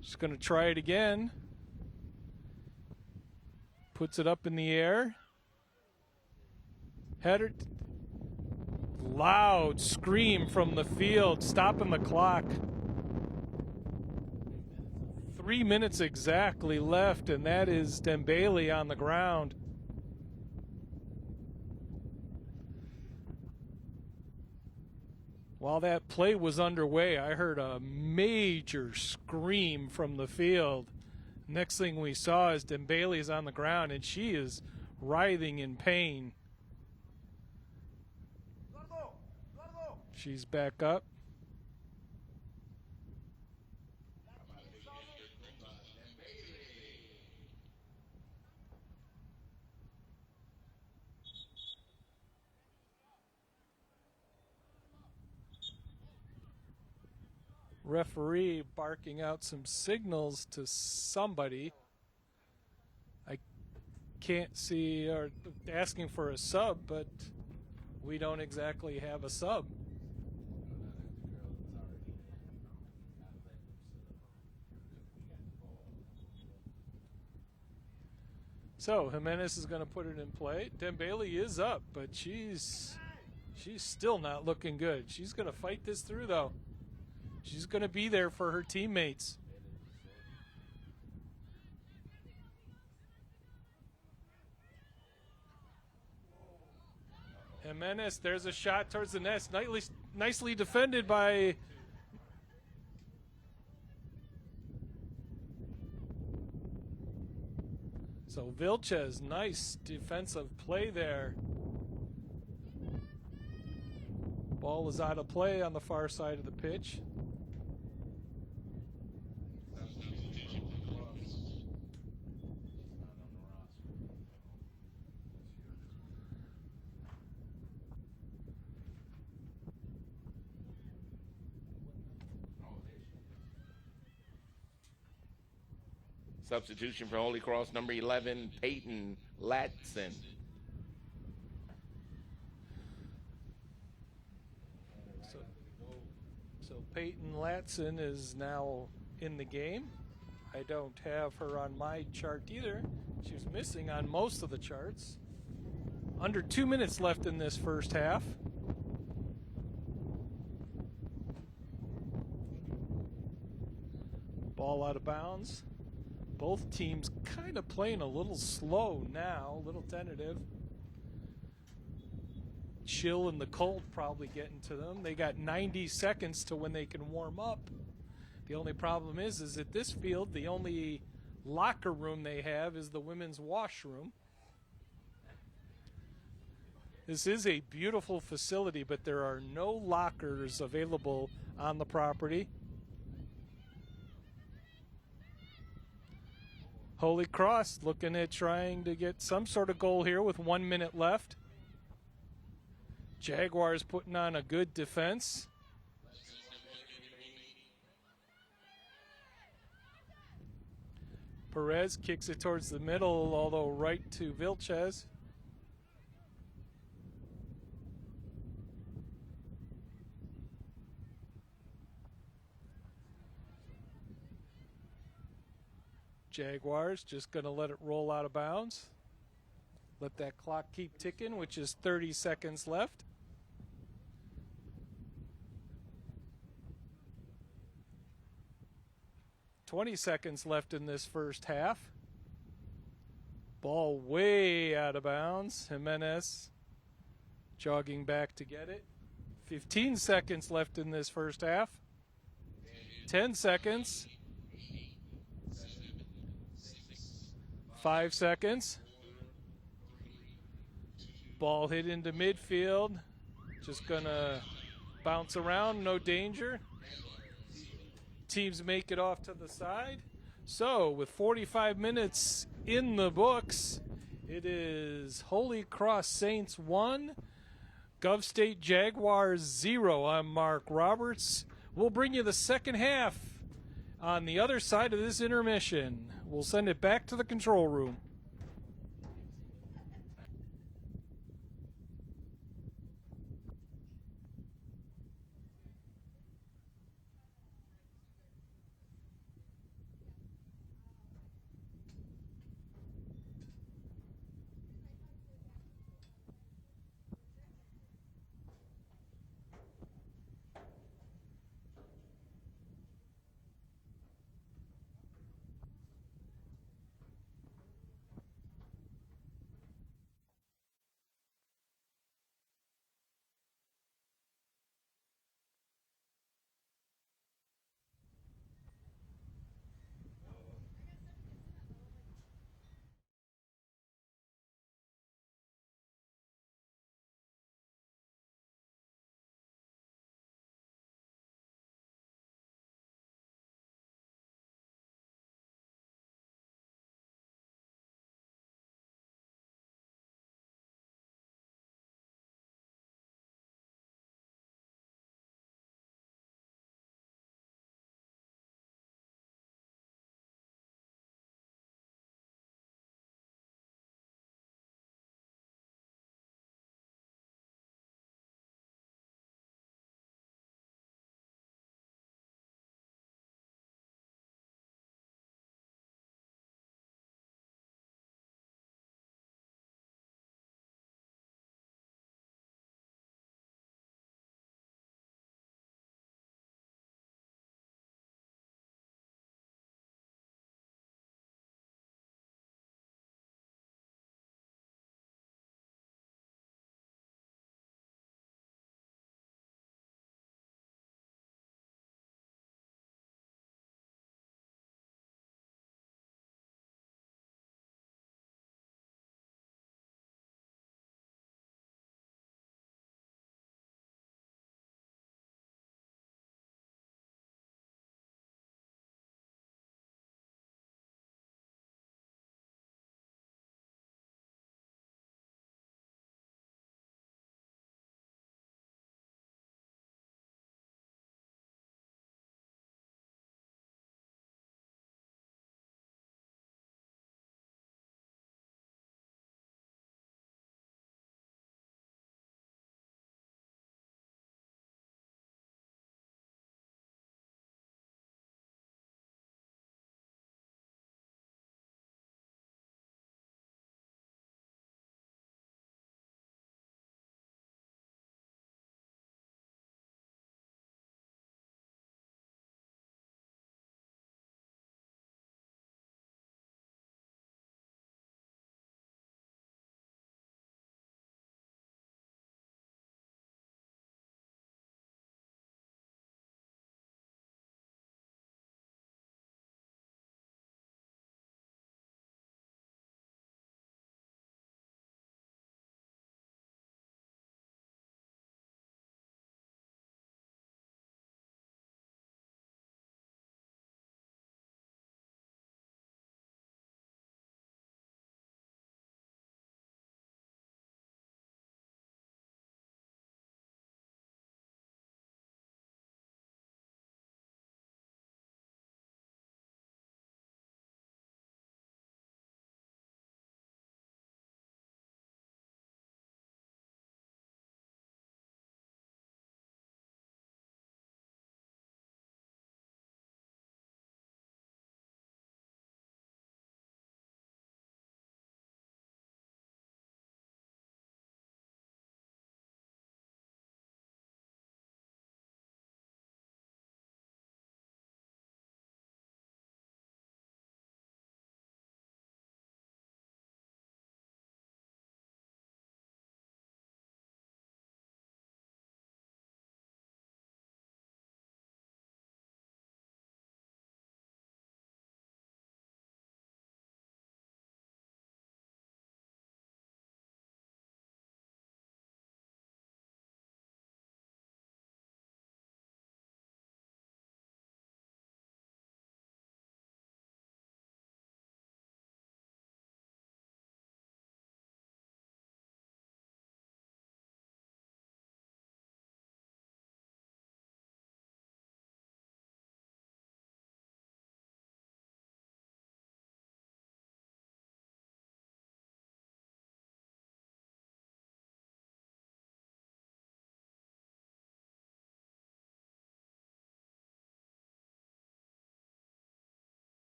She's going to try it again. Puts it up in the air. Header. Loud scream from the field, stopping the clock. 3 minutes exactly left, and that is Dembele on the ground. While that play was underway, I heard a major scream from the field. Next thing we saw is Dembele is on the ground, and she is writhing in pain. She's back up. Referee barking out some signals to somebody. I can't see, or asking for a sub, but we don't exactly have a sub. So Jimenez is going to put it in play. Dembele is up, but she's still not looking good. She's going to fight this through, though. She's going to be there for her teammates. Jimenez, there's a shot towards the net. Nicely defended by... So Vilches, nice defensive play there. Ball is out of play on the far side of the pitch. Substitution for Holy Cross, number 11, Peyton Latson. So Peyton Latson is now in the game. I don't have her on my chart either. She was missing on most of the charts. Under 2 minutes left in this first half. Ball out of bounds. Both teams kind of playing a little slow now, a little tentative. Chill and the cold probably getting to them. They got 90 seconds to when they can warm up. The only problem is at this field, the only locker room they have is the women's washroom. This is a beautiful facility, but there are no lockers available on the property. Holy Cross looking at trying to get some sort of goal here with 1 minute left. Jaguars putting on a good defense. Perez kicks it towards the middle, although right to Vilches. Jaguars just going to let it roll out of bounds. Let that clock keep ticking, which is 30 seconds left. 20 seconds left in this first half. Ball way out of bounds. Jimenez jogging back to get it. 15 seconds left in this first half. 10 seconds. 5 seconds. Ball hit into midfield. Just gonna bounce around, no danger. Teams make it off to the side. So with 45 minutes in the books, it is Holy Cross Saints 1, Gov State Jaguars 0. I'm Mark Roberts. We'll bring you the second half on the other side of this intermission. We'll send it back to the control room.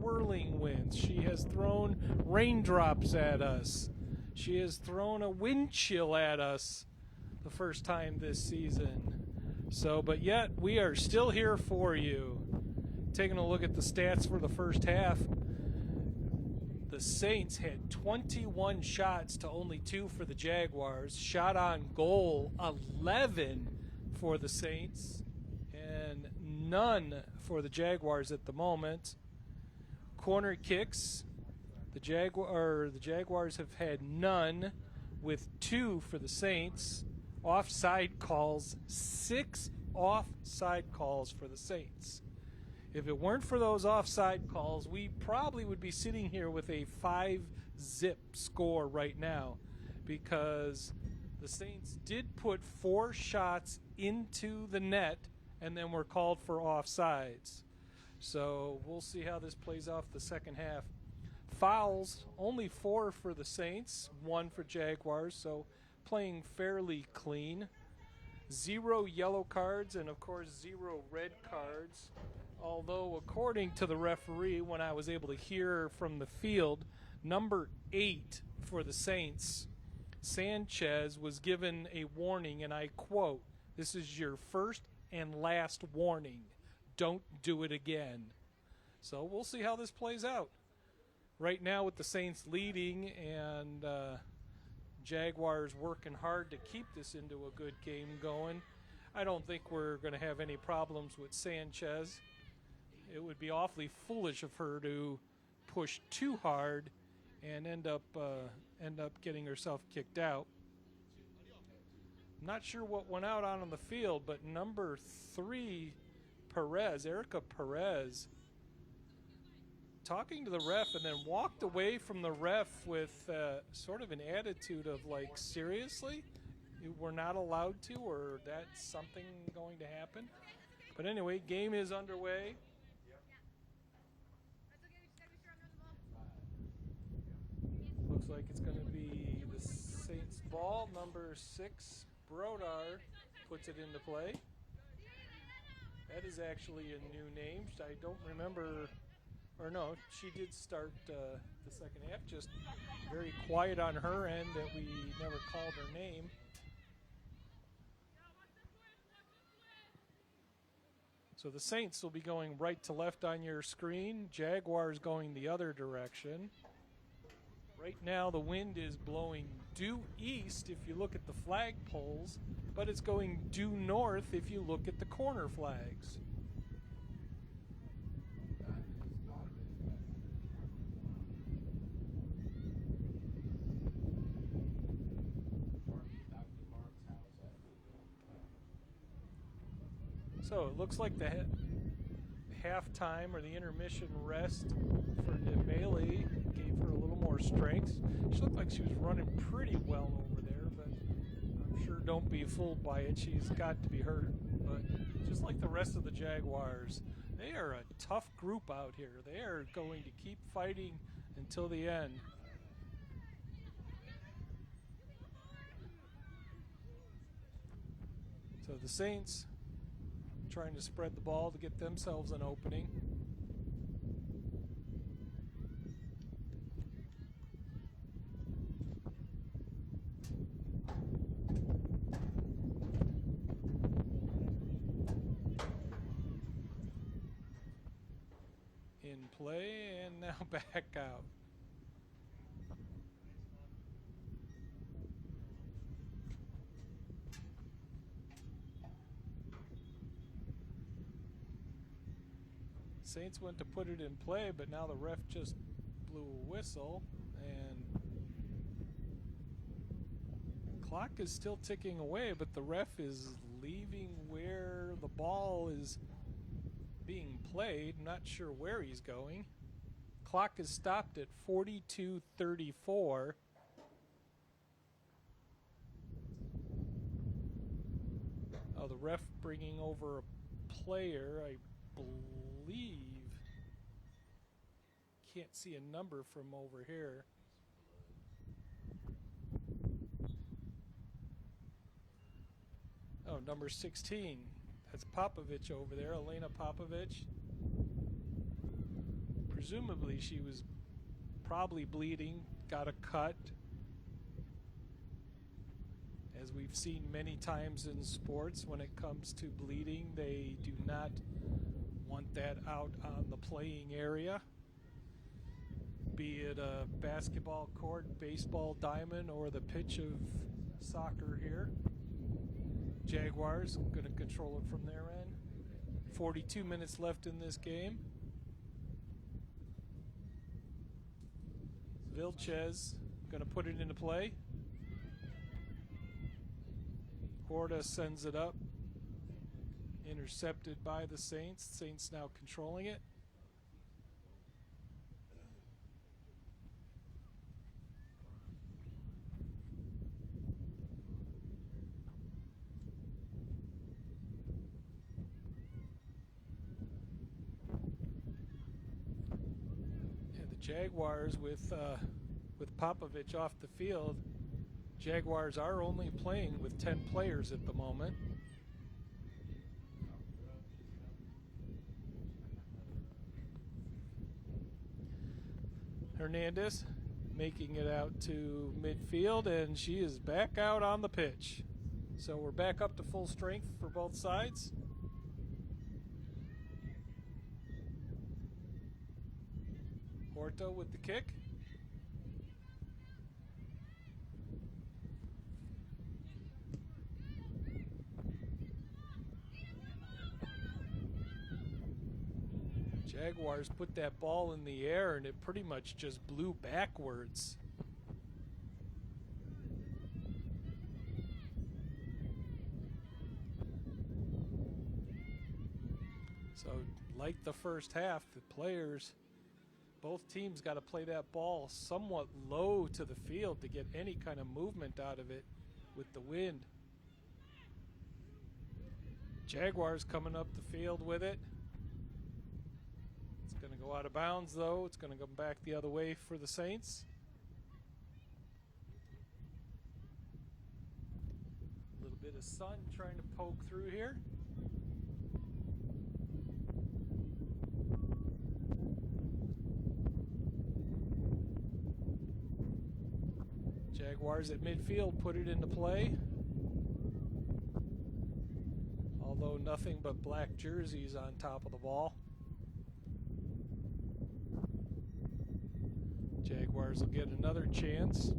swirling winds. She has thrown raindrops at us. She has thrown a wind chill at us the first time this season. So, but yet we are still here for you. Taking a look at the stats for the first half, the Saints had 21 shots to only 2 for the Jaguars. Shot on goal, 11 for the Saints, and none for the Jaguars at the moment. Corner kicks, the Jaguars have had none, with 2 for the Saints. Offside calls, 6 offside calls for the Saints. If it weren't for those offside calls, we probably would be sitting here with a 5-zip score right now, because the Saints did put 4 shots into the net and then were called for offsides. So we'll see how this plays off the second half. Fouls, only 4 for the Saints, 1 for Jaguars, so playing fairly clean. 0 yellow cards and, of course, 0 red cards. Although, according to the referee, when I was able to hear from the field, number 8 for the Saints, Sanchez, was given a warning, and I quote, "This is your first and last warning. Don't do it again." So we'll see how this plays out. Right now, with the Saints leading and Jaguars working hard to keep this into a good game going, I don't think we're going to have any problems with Sanchez. It would be awfully foolish of her to push too hard and end up getting herself kicked out. I'm not sure what went out on the field, but number 3, Perez, Erica Perez, talking to the ref and then walked away from the ref with sort of an attitude of like, seriously? We're not allowed to, or that's something going to happen? But anyway, game is underway. Looks like it's going to be the Saints ball. Number 6, Brodar, puts it into play. That is actually a new name. I don't remember, or no, she did start the second half. Just very quiet on her end that we never called her name. So the Saints will be going right to left on your screen. Jaguars going the other direction. Right now the wind is blowing due east if you look at the flag poles, but it's going due north if you look at the corner flags. So it looks like the halftime or the intermission rest for Nemeli gave her a little more strength. She looked like she was running pretty well over there, but I'm sure don't be fooled by it. She's got to be hurt. But just like the rest of the Jaguars, they are a tough group out here. They are going to keep fighting until the end. So the Saints trying to spread the ball to get themselves an opening. In play and now back out. Saints went to put it in play, but now the ref just blew a whistle, and clock is still ticking away, but the ref is leaving where the ball is being played. Not sure where he's going. Clock is stopped at 42:34. Oh, the ref bringing over a player, I believe. Can't see a number from over here. Oh, number 16. That's Popovich over there, Elena Popovich. Presumably she was probably bleeding, got a cut. As we've seen many times in sports, when it comes to bleeding, they do not want that out on the playing area, be it a basketball court, baseball diamond, or the pitch of soccer here. Jaguars going to control it from their end. 42 minutes left in this game. Vilches going to put it into play. Horta sends it up. Intercepted by the Saints. Saints now controlling it. And the Jaguars with Popovich off the field. Jaguars are only playing with 10 players at the moment. Hernandez making it out to midfield, and she is back out on the pitch. So we're back up to full strength for both sides. Horta with the kick. Jaguars put that ball in the air and it pretty much just blew backwards. So like the first half, the players, both teams got to play that ball somewhat low to the field to get any kind of movement out of it with the wind. Jaguars coming up the field with it. Going to go out of bounds, though. It's going to come back the other way for the Saints. A little bit of sun trying to poke through here. Jaguars at midfield put it into play. Although nothing but black jerseys on top of the ball. Jaguars will get another chance.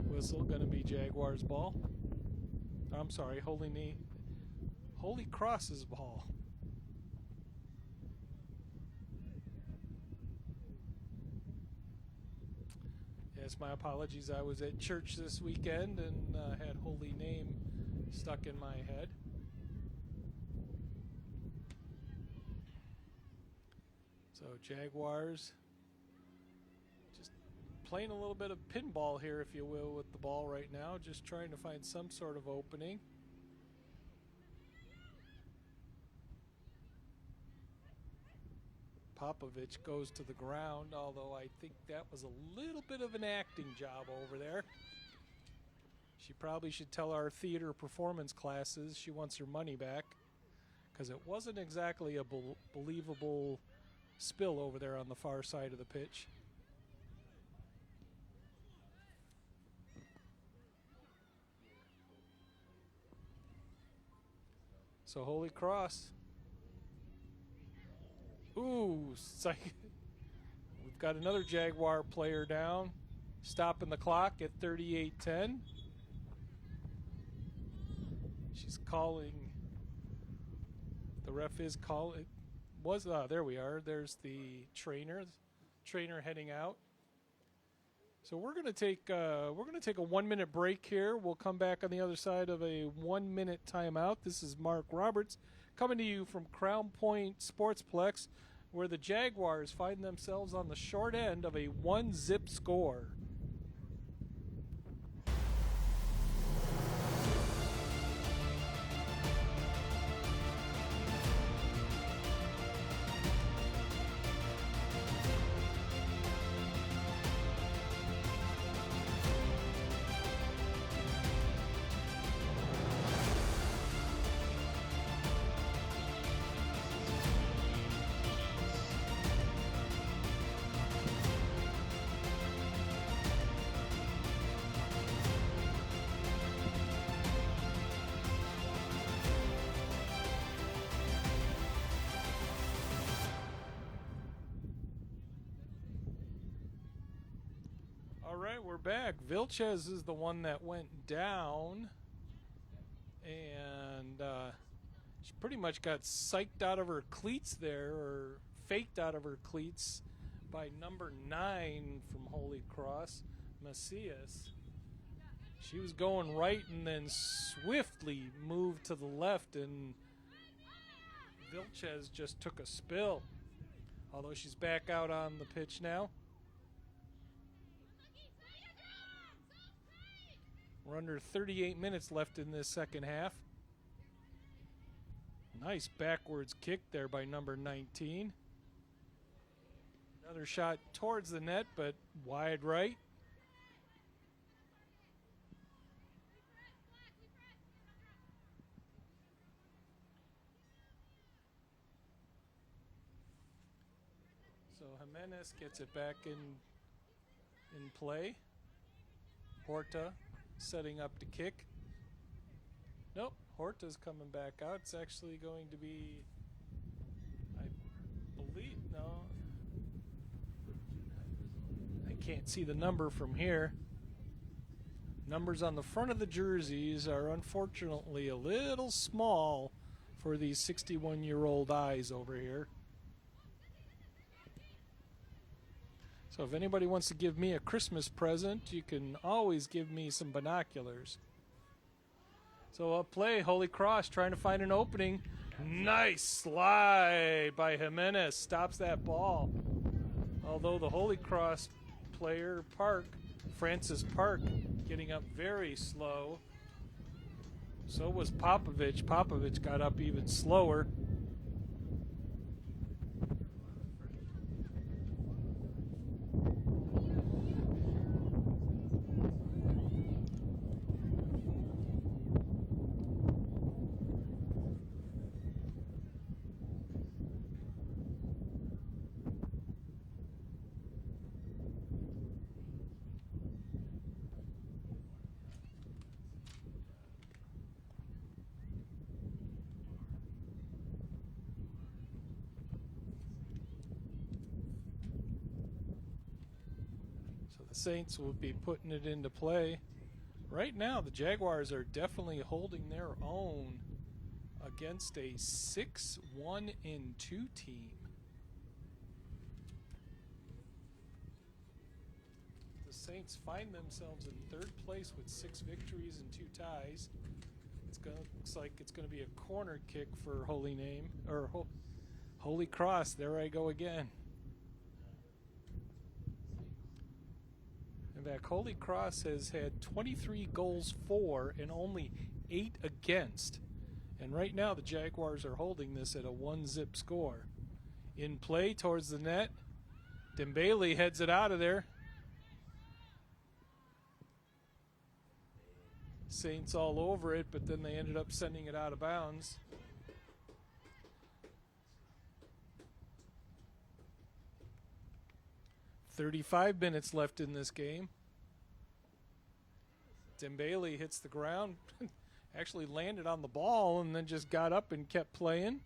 Whistle going to be Jaguars' ball. I'm sorry, Holy Cross's ball. Yes, my apologies. I was at church this weekend and had Holy Name stuck in my head. So Jaguars just playing a little bit of pinball here, if you will, with the ball right now, just trying to find some sort of opening. Popovich goes to the ground, although I think that was a little bit of an acting job over there. She probably should tell our theater performance classes she wants her money back, because it wasn't exactly a believable spill over there on the far side of the pitch. So Holy Cross. Ooh, we've got another Jaguar player down. Stopping the clock at 38:10. She's calling. The ref is calling. There we are. There's the trainer. Trainer heading out. So we're gonna take a 1 minute break here. We'll come back on the other side of a 1 minute timeout. This is Mark Roberts coming to you from Crown Point Sportsplex, where the Jaguars find themselves on the short end of a 1-zip score. All right, we're back. Vilches is the one that went down, and she pretty much got psyched out of her cleats there, or faked out of her cleats by number 9 from Holy Cross, Macias. She was going right and then swiftly moved to the left, and Vilches just took a spill. Although she's back out on the pitch now. We're under 38 minutes left in this second half. Nice backwards kick there by number 19. Another shot towards the net, but wide right. So Jimenez gets it back in play. Horta setting up to kick. Nope, Horta's coming back out. It's actually going to be, I believe, no. I can't see the number from here. Numbers on the front of the jerseys are unfortunately a little small for these 61-year-old eyes over here. So if anybody wants to give me a Christmas present, you can always give me some binoculars. So up play, Holy Cross trying to find an opening. Nice slide by Jimenez. Stops that ball. Although the Holy Cross player, Francis Park, getting up very slow. So was Popovich. Popovich got up even slower. Saints will be putting it into play. Right now, the Jaguars are definitely holding their own against a 6-1-2 team. The Saints find themselves in third place with 6 victories and 2 ties. Looks like it's going to be a corner kick for Holy Cross. There I go again. In fact, Holy Cross has had 23 goals for and only 8 against. And right now the Jaguars are holding this at a 1-zip score. In play towards the net. Dembele heads it out of there. Saints all over it, but then they ended up sending it out of bounds. "35 minutes left in this game. Dembele hits the ground, actually landed on the ball, and then just got up and kept playing.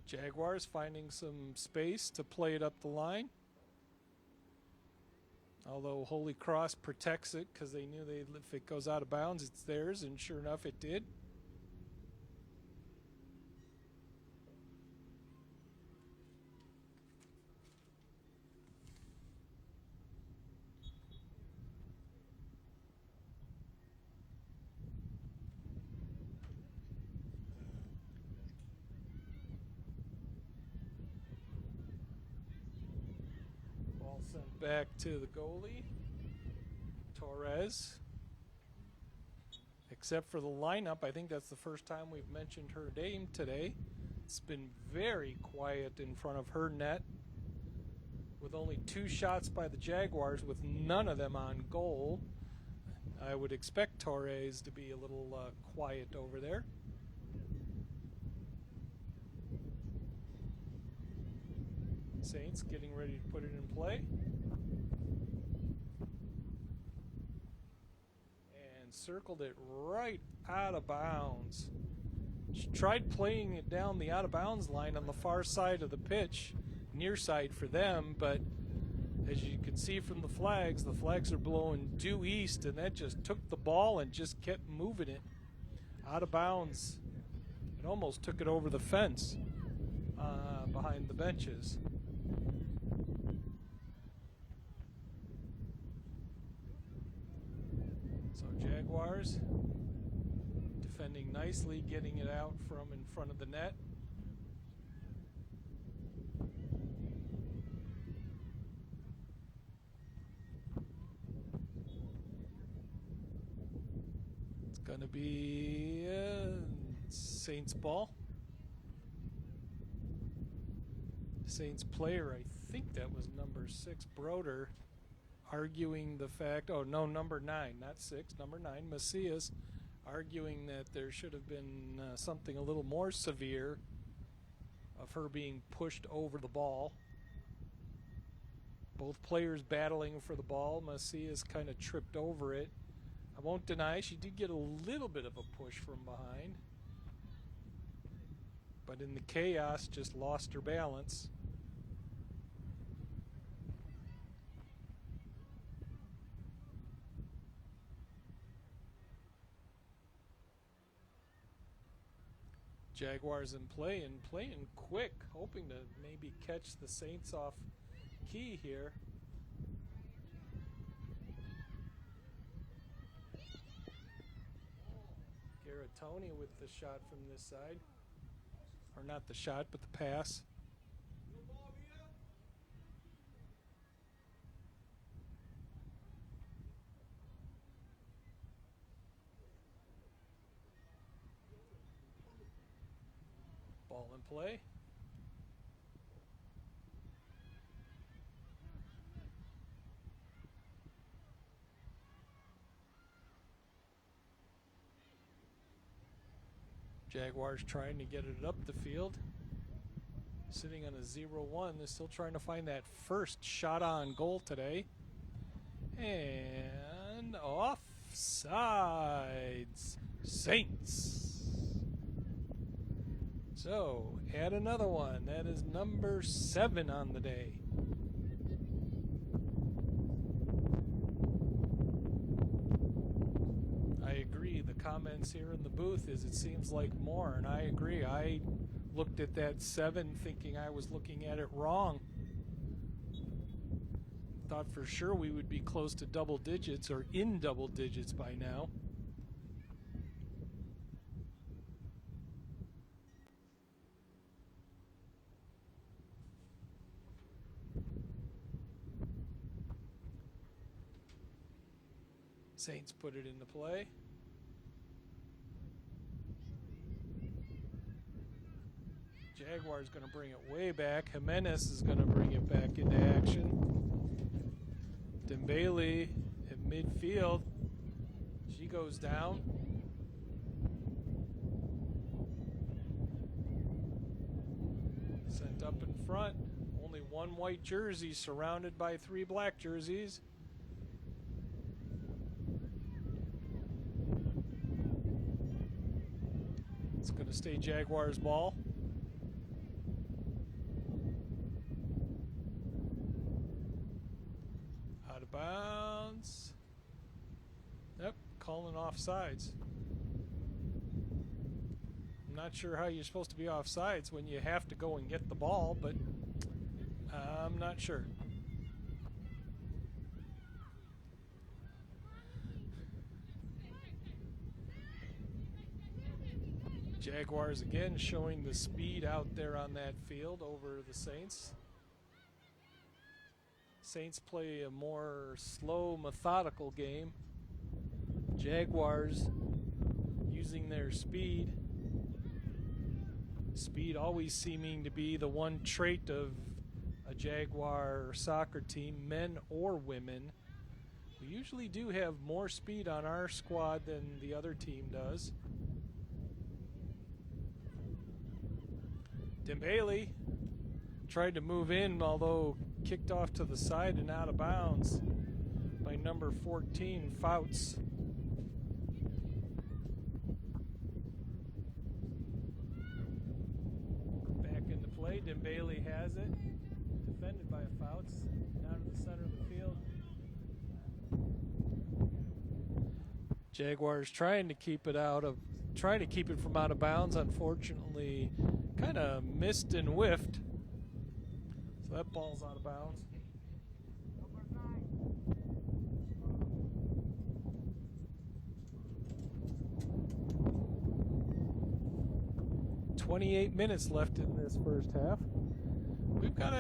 Jaguars finding some space to play it up the line. Although Holy Cross protects it because they knew if it goes out of bounds, it's theirs, and sure enough, it did. Ball sent back to the goalie, Torres. Except for the lineup, I think that's the first time we've mentioned her name today. It's been very quiet in front of her net, with only 2 shots by the Jaguars, with none of them on goal. I would expect Torres to be a little quiet over there. Saints getting ready to put it in play. And circled it right out of bounds. She tried playing it down the out-of-bounds line on the far side of the pitch, near side for them, but as you can see from the flags are blowing due east, and that just took the ball and just kept moving it out of bounds. It almost took it over the fence behind the benches. So Jaguars defending nicely, getting it out from in front of the net. It's going to be Saints ball. Saints player, I think that was number 6, Broder, arguing the fact, oh no, number 9, not 6, number 9, Macias, arguing that there should have been something a little more severe of her being pushed over the ball. Both players battling for the ball. Macias kind of tripped over it. I won't deny she did get a little bit of a push from behind, but in the chaos just lost her balance. Jaguars in play and playing quick, hoping to maybe catch the Saints off key here. Garatoni with the shot from this side. Or not the shot, but the pass. Ball in play. Jaguars trying to get it up the field. Sitting on a 0-1. They're still trying to find that first shot on goal today. And offsides. Saints. So, add another one. That is number 7 on the day. I agree. The comments here in the booth is it seems like more, and I agree. I looked at that 7 thinking I was looking at it wrong. Thought for sure we would be close to double digits or in double digits by now. Saints put it into play. Jaguars going to bring it way back. Jimenez is going to bring it back into action. Dembele at midfield. She goes down. Sent up in front. Only one white jersey surrounded by 3 black jerseys. It's going to stay Jaguars ball. Out of bounds. Yep, calling offsides. I'm not sure how you're supposed to be offsides when you have to go and get the ball, but I'm not sure. Jaguars again showing the speed out there on that field over the Saints. Saints play a more slow, methodical game. Jaguars using their speed. Speed always seeming to be the one trait of a Jaguar soccer team, men or women. We usually do have more speed on our squad than the other team does. Dembele tried to move in, although kicked off to the side and out of bounds by number 14, Fouts. Braden Bailey has it. Defended by Fouts. Down to the center of the field. Jaguars trying to keep it from out of bounds. Unfortunately, kind of missed and whiffed. So that ball's out of bounds. 28 minutes left in this first half. We've got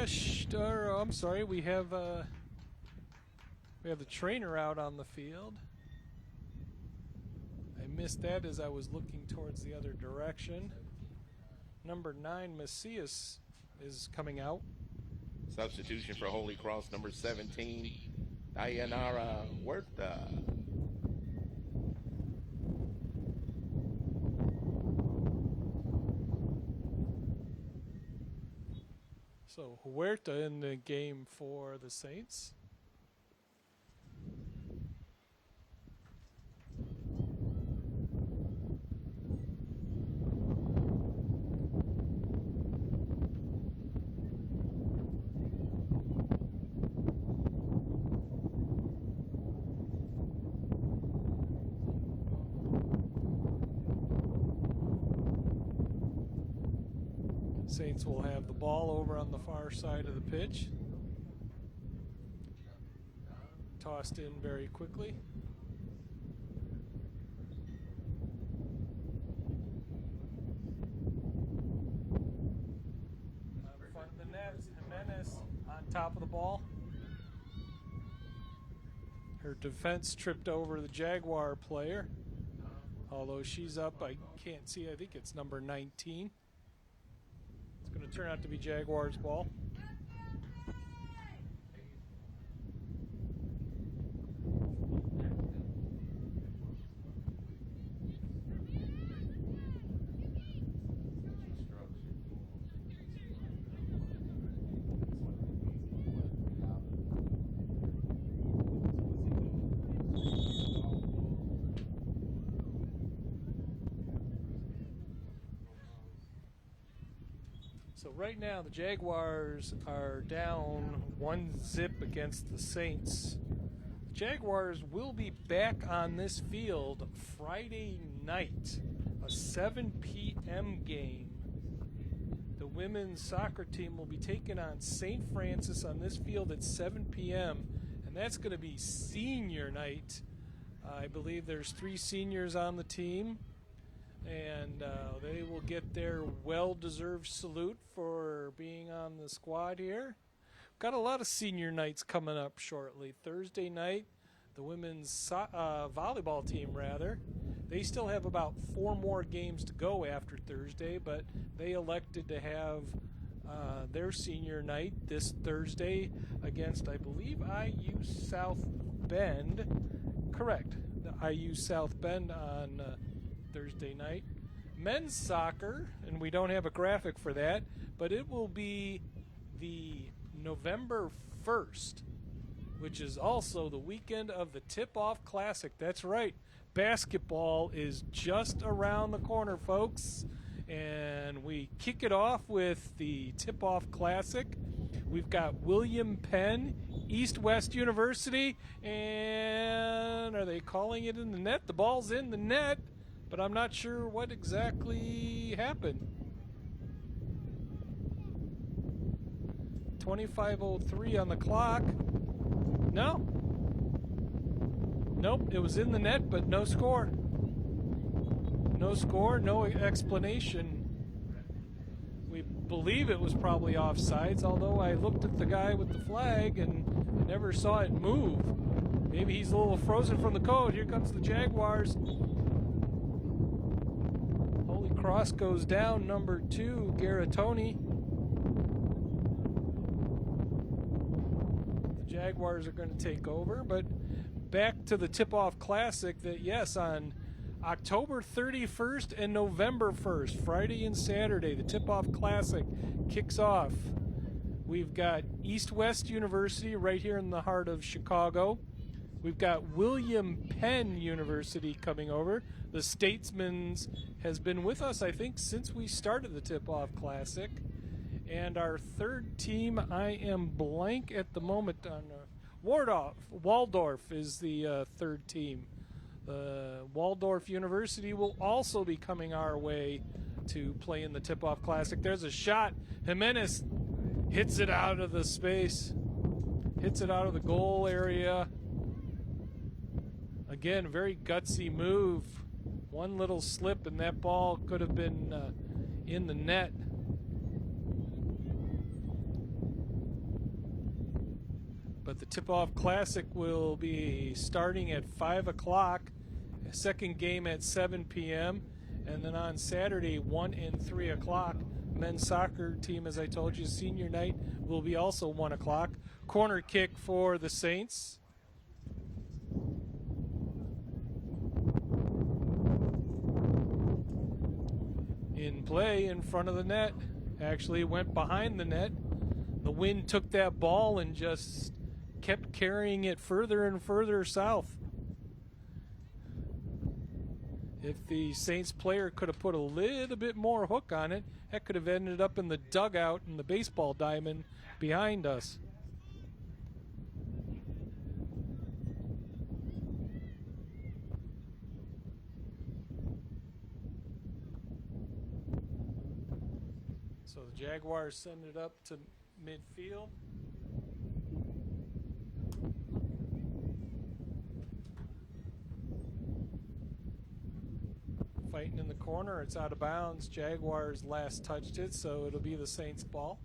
we have the trainer out on the field. I missed that as I was looking towards the other direction. Number 9, Macias, is coming out. Substitution for Holy Cross, number 17, Dayanara Huerta. So Huerta in the game for the Saints. Saints will have the ball over on the far side of the pitch. Tossed in very quickly. In front of the net, Jimenez on top of the ball. Her defense tripped over the Jaguar player. Although she's up, I can't see, I think it's number 19. Going to turn out to be Jaguars ball. So right now the Jaguars are down 1-0 against the Saints. The Jaguars will be back on this field Friday night, a 7 p.m. game. The women's soccer team will be taking on St. Francis on this field at 7 p.m. and that's going to be senior night. I believe there's 3 seniors on the team. And they will get their well-deserved salute for being on the squad here. Got a lot of senior nights coming up shortly. Thursday night, the women's volleyball team, they still have about 4 more games to go after Thursday, but they elected to have their senior night this Thursday against, I believe, IU South Bend. Correct, the IU South Bend on Thursday night. Men's soccer, and we don't have a graphic for that, but it will be the November 1st, which is also the weekend of the Tip-Off Classic. That's right. Basketball is just around the corner, folks. And we kick it off with the Tip-Off Classic. We've got William Penn, East-West University, and are they calling it in the net? The ball's in the net. But I'm not sure what exactly happened. 25:03 on the clock. No. Nope, it was in the net, but no score. No score, no explanation. We believe it was probably offsides, although I looked at the guy with the flag and never saw it move. Maybe he's a little frozen from the cold. Here comes the Jaguars. Cross goes down, number 2, Garatoni. The Jaguars are going to take over, but back to the Tip-Off Classic that, yes, on October 31st and November 1st, Friday and Saturday, the Tip-Off Classic kicks off. We've got East-West University right here in the heart of Chicago. We've got William Penn University coming over. The Statesman's has been with us, I think, since we started the Tip-Off Classic. And our third team, I am blank at the moment on Waldorf is the third team. Waldorf University will also be coming our way to play in the Tip-Off Classic. There's a shot. Jimenez hits it out of the space. Hits it out of the goal area. Again, very gutsy move. One little slip and that ball could have been in the net. But the Tip-Off Classic will be starting at 5 o'clock. Second game at 7 p.m. And then on Saturday, 1 and 3 o'clock. Men's soccer team, as I told you, senior night will be also 1 o'clock. Corner kick for the Saints. In play in front of the net. Actually went behind the net. The wind took that ball and just kept carrying it further and further south. If the Saints player could have put a little bit more hook on it, that could have ended up in the dugout in the baseball diamond behind us. So the Jaguars send it up to midfield. Fighting in the corner, it's out of bounds. Jaguars last touched it, so it'll be the Saints' ball.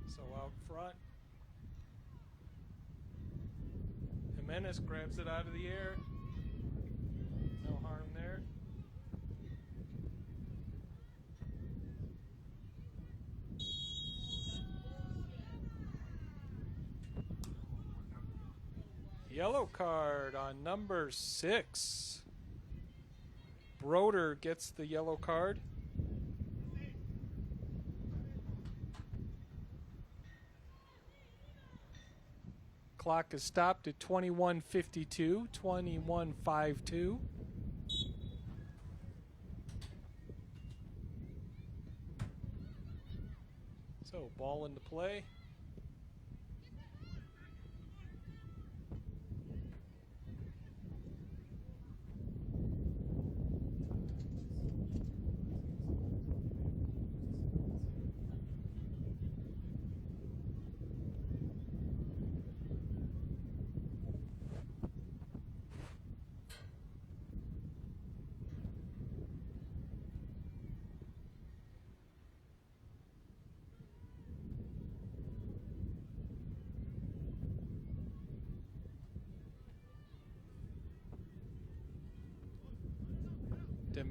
So out front, Jimenez grabs it out of the air. No harm there. Yellow card on number 6. Broder gets the yellow card. Clock is stopped at 21:52, 21:52. So ball into play.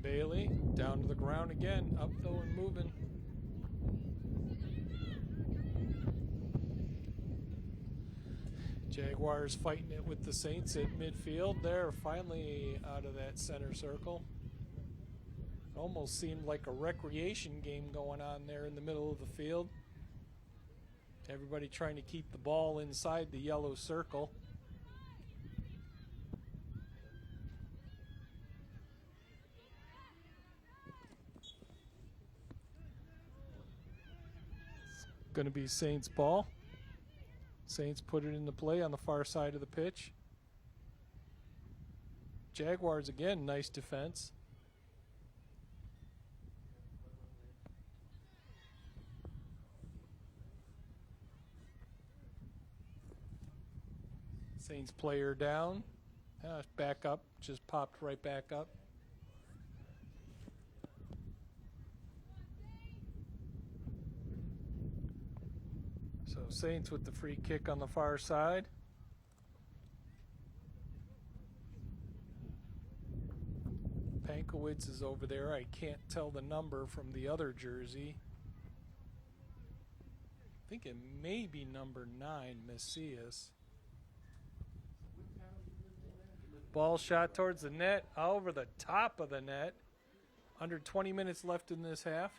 Bailey down to the ground again, up though and moving. Jaguars fighting it with the Saints at midfield. They're finally out of that center circle. It almost seemed like a recreation game going on there in the middle of the field. Everybody trying to keep the ball inside the yellow circle. Going to be Saints ball. Saints put it into play on the far side of the pitch. Jaguars again, nice defense. Saints player down. Back up, just popped right back up. So Saints with the free kick on the far side. Pankowitz is over there. I can't tell the number from the other jersey. I think it may be number 9, Messias. Ball shot towards the net, over the top of the net. Under 20 minutes left in this half.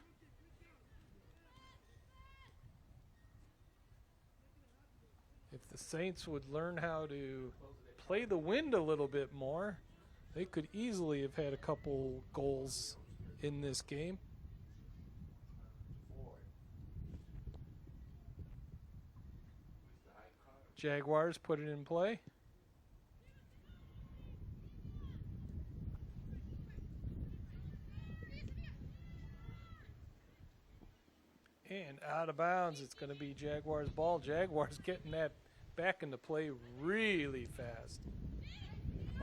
If the Saints would learn how to play the wind a little bit more, they could easily have had a couple goals in this game. Jaguars put it in play. And out of bounds, it's going to be Jaguars ball. Jaguars getting that back into play really fast.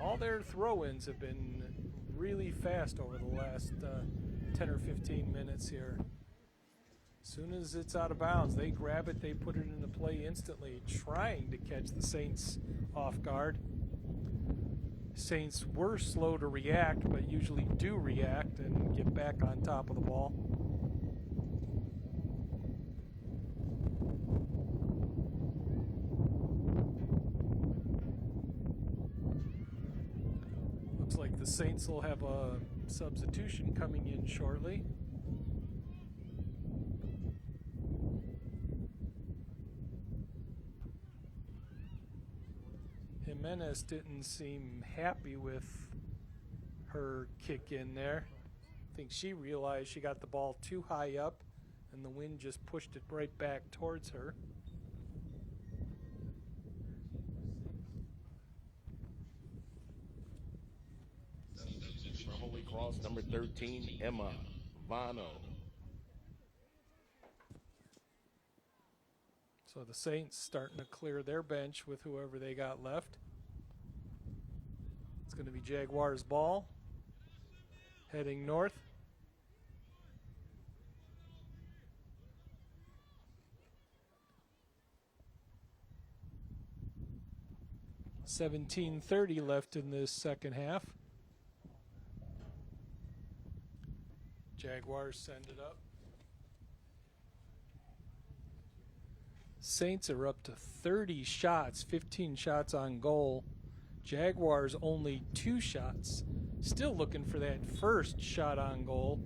All their throw-ins have been really fast over the last 10 or 15 minutes here. As soon as it's out of bounds, they grab it, they put it into play instantly, trying to catch the Saints off guard. Saints were slow to react, but usually do react and get back on top of the ball. Looks like the Saints will have a substitution coming in shortly. Jimenez didn't seem happy with her kick in there. I think she realized she got the ball too high up and the wind just pushed it right back towards her. For Holy Cross, number 13, Emma Vano. So the Saints starting to clear their bench with whoever they got left. It's going to be Jaguars ball. Heading north. $17:30 left in this second half. Jaguars send it up. Saints are up to 30 shots, 15 shots on goal. Jaguars only 2 shots. Still looking for that first shot on goal.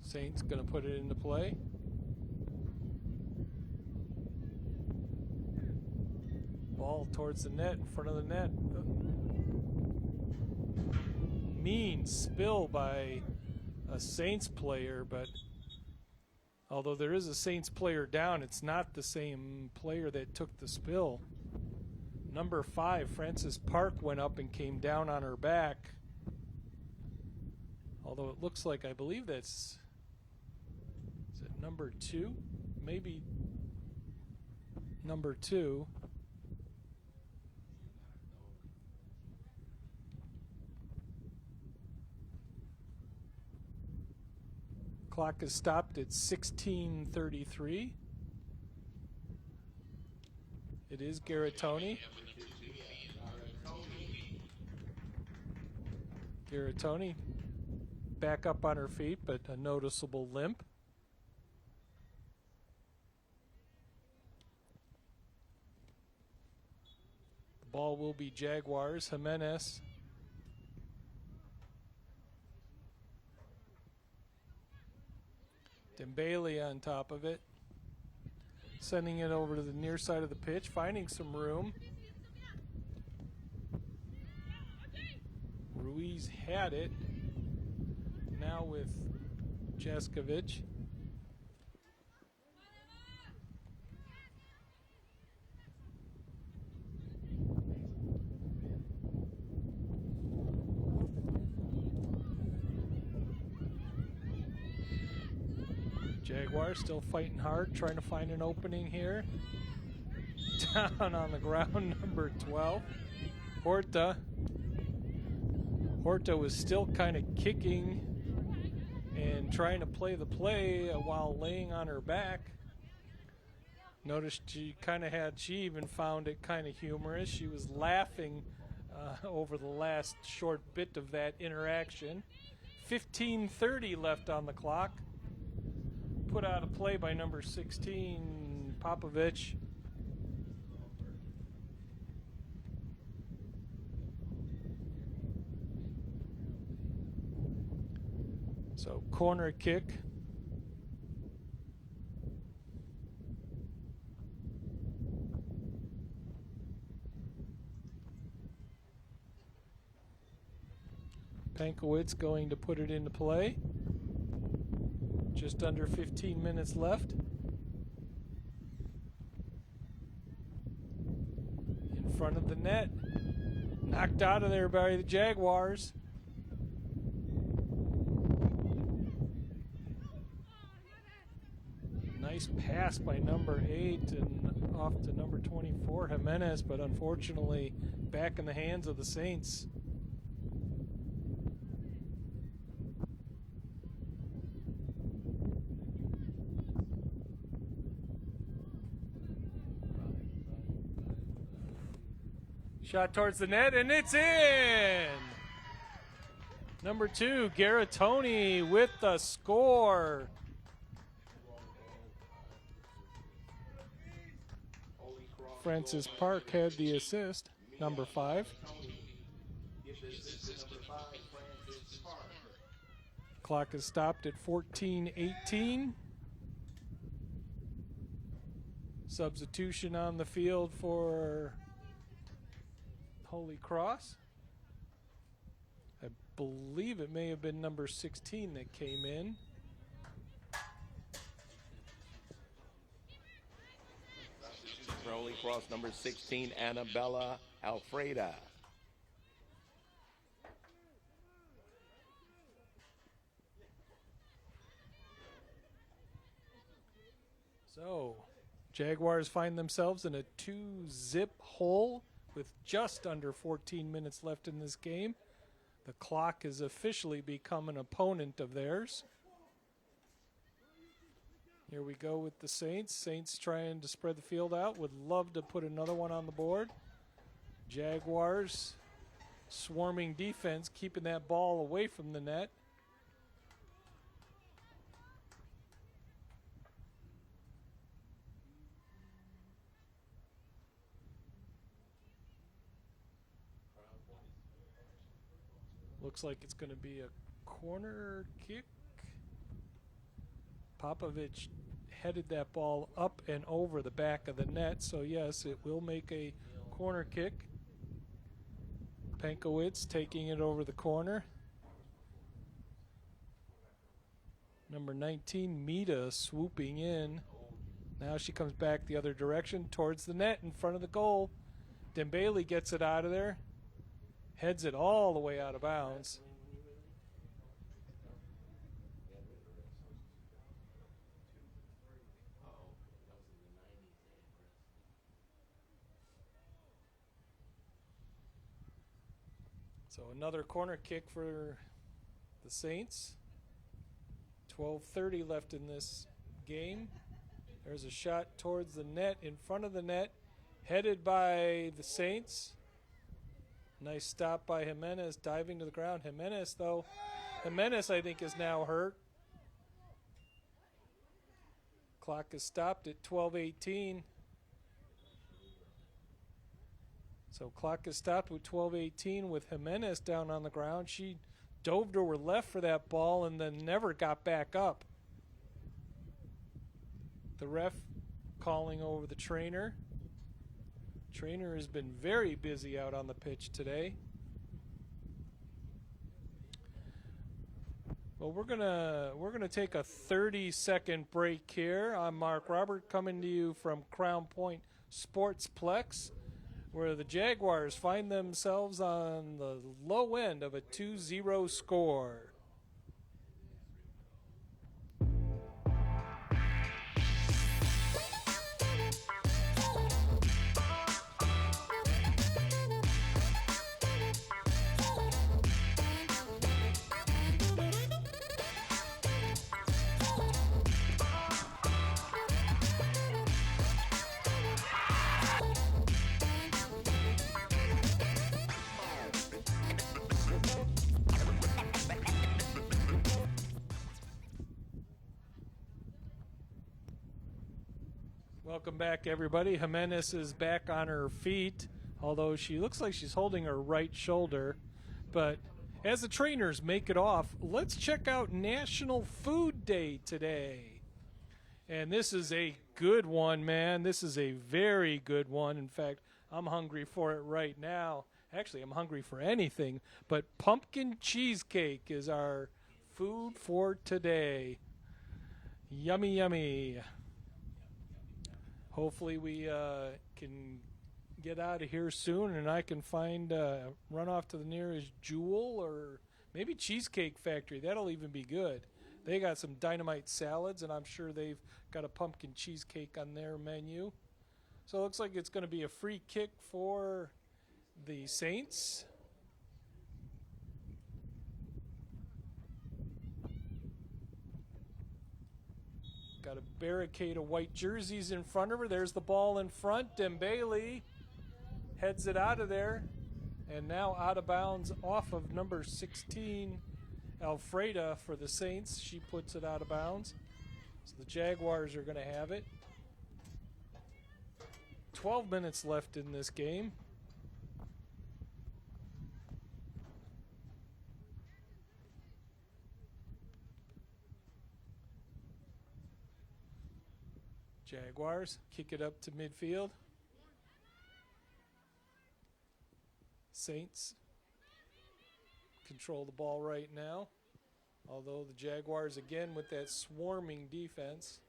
Saints going to put it into play. Ball towards the net, in front of the net. Mean spill by a Saints player, but although there is a Saints player down, it's not the same player that took the spill. Number 5, Frances Park, went up and came down on her back. Although it looks like, I believe that's, is it number 2? Maybe number 2. Clock is stopped at 16:33. It is Garatoni. Garatoni back up on her feet, but a noticeable limp. The ball will be Jaguars. Jimenez. Dembele on top of it. Sending it over to the near side of the pitch, finding some room. Ruiz had it. Now with Jaskovic. Jaguars still fighting hard, trying to find an opening here. Down on the ground, number 12. Horta. Horta was still kind of kicking and trying to play the play while laying on her back. Noticed she even found it kind of humorous. She was laughing over the last short bit of that interaction. 15:30 left on the clock. Put out a play by number 16, Popovich. So corner kick. Pankowitz going to put it into play. Just under 15 minutes left. In front of the net. Knocked out of there by the Jaguars. Nice pass by number 8 and off to number 24, Jimenez, but unfortunately back in the hands of the Saints. Shot towards the net, and it's in! Number 2, Garatoni with the score. Francis Park had the assist, number 5. Clock is stopped at 14:18. Substitution on the field for Holy Cross. I believe it may have been number 16 that came in. For Holy Cross, number 16, Annabella Alfreda. So, Jaguars find themselves in a 2-zip hole with just under 14 minutes left in this game. The clock has officially become an opponent of theirs. Here we go with the Saints. Saints trying to spread the field out. Would love to put another one on the board. Jaguars swarming defense, keeping that ball away from the net. Looks like it's going to be a corner kick. Popovich headed that ball up and over the back of the net, so yes, it will make a corner kick. Pankowitz taking it over the corner. Number 19, Mita, swooping in. Now she comes back the other direction towards the net in front of the goal. Dembele gets it out of there. Heads it all the way out of bounds. So another corner kick for the Saints. 12:30 left in this game. There's a shot towards the net, in front of the net, headed by the Saints. Nice stop by Jimenez, diving to the ground. Jimenez, I think, is now hurt. Clock is stopped at 12:18. So clock is stopped with 12:18 with Jimenez down on the ground. She dove to her left for that ball and then never got back up. The ref calling over the trainer. Trainer has been very busy out on the pitch today. Well, we're gonna take a 30-second break here. I'm Mark Robert, coming to you from Crown Point Sportsplex, where the Jaguars find themselves on the low end of a 2-0 score. Welcome back, everybody. Jimenez is back on her feet, although she looks like she's holding her right shoulder. But as the trainers make it off, let's check out National Food Day today. And this is a good one, man. This is a very good one. In fact, I'm hungry for it right now. Actually, I'm hungry for anything. But pumpkin cheesecake is our food for today. Yummy, yummy. Hopefully we can get out of here soon and I can find run off to the nearest Jewel or maybe Cheesecake Factory. That'll even be good. They got some dynamite salads, and I'm sure they've got a pumpkin cheesecake on their menu. So it looks like it's going to be a free kick for the Saints. Got a barricade of white jerseys in front of her. There's the ball in front. Dembele heads it out of there. And now out of bounds off of number 16, Alfreda for the Saints. She puts it out of bounds. So the Jaguars are going to have it. 12 minutes left in this game. Jaguars kick it up to midfield. Saints control the ball right now, although the Jaguars again with that swarming defense.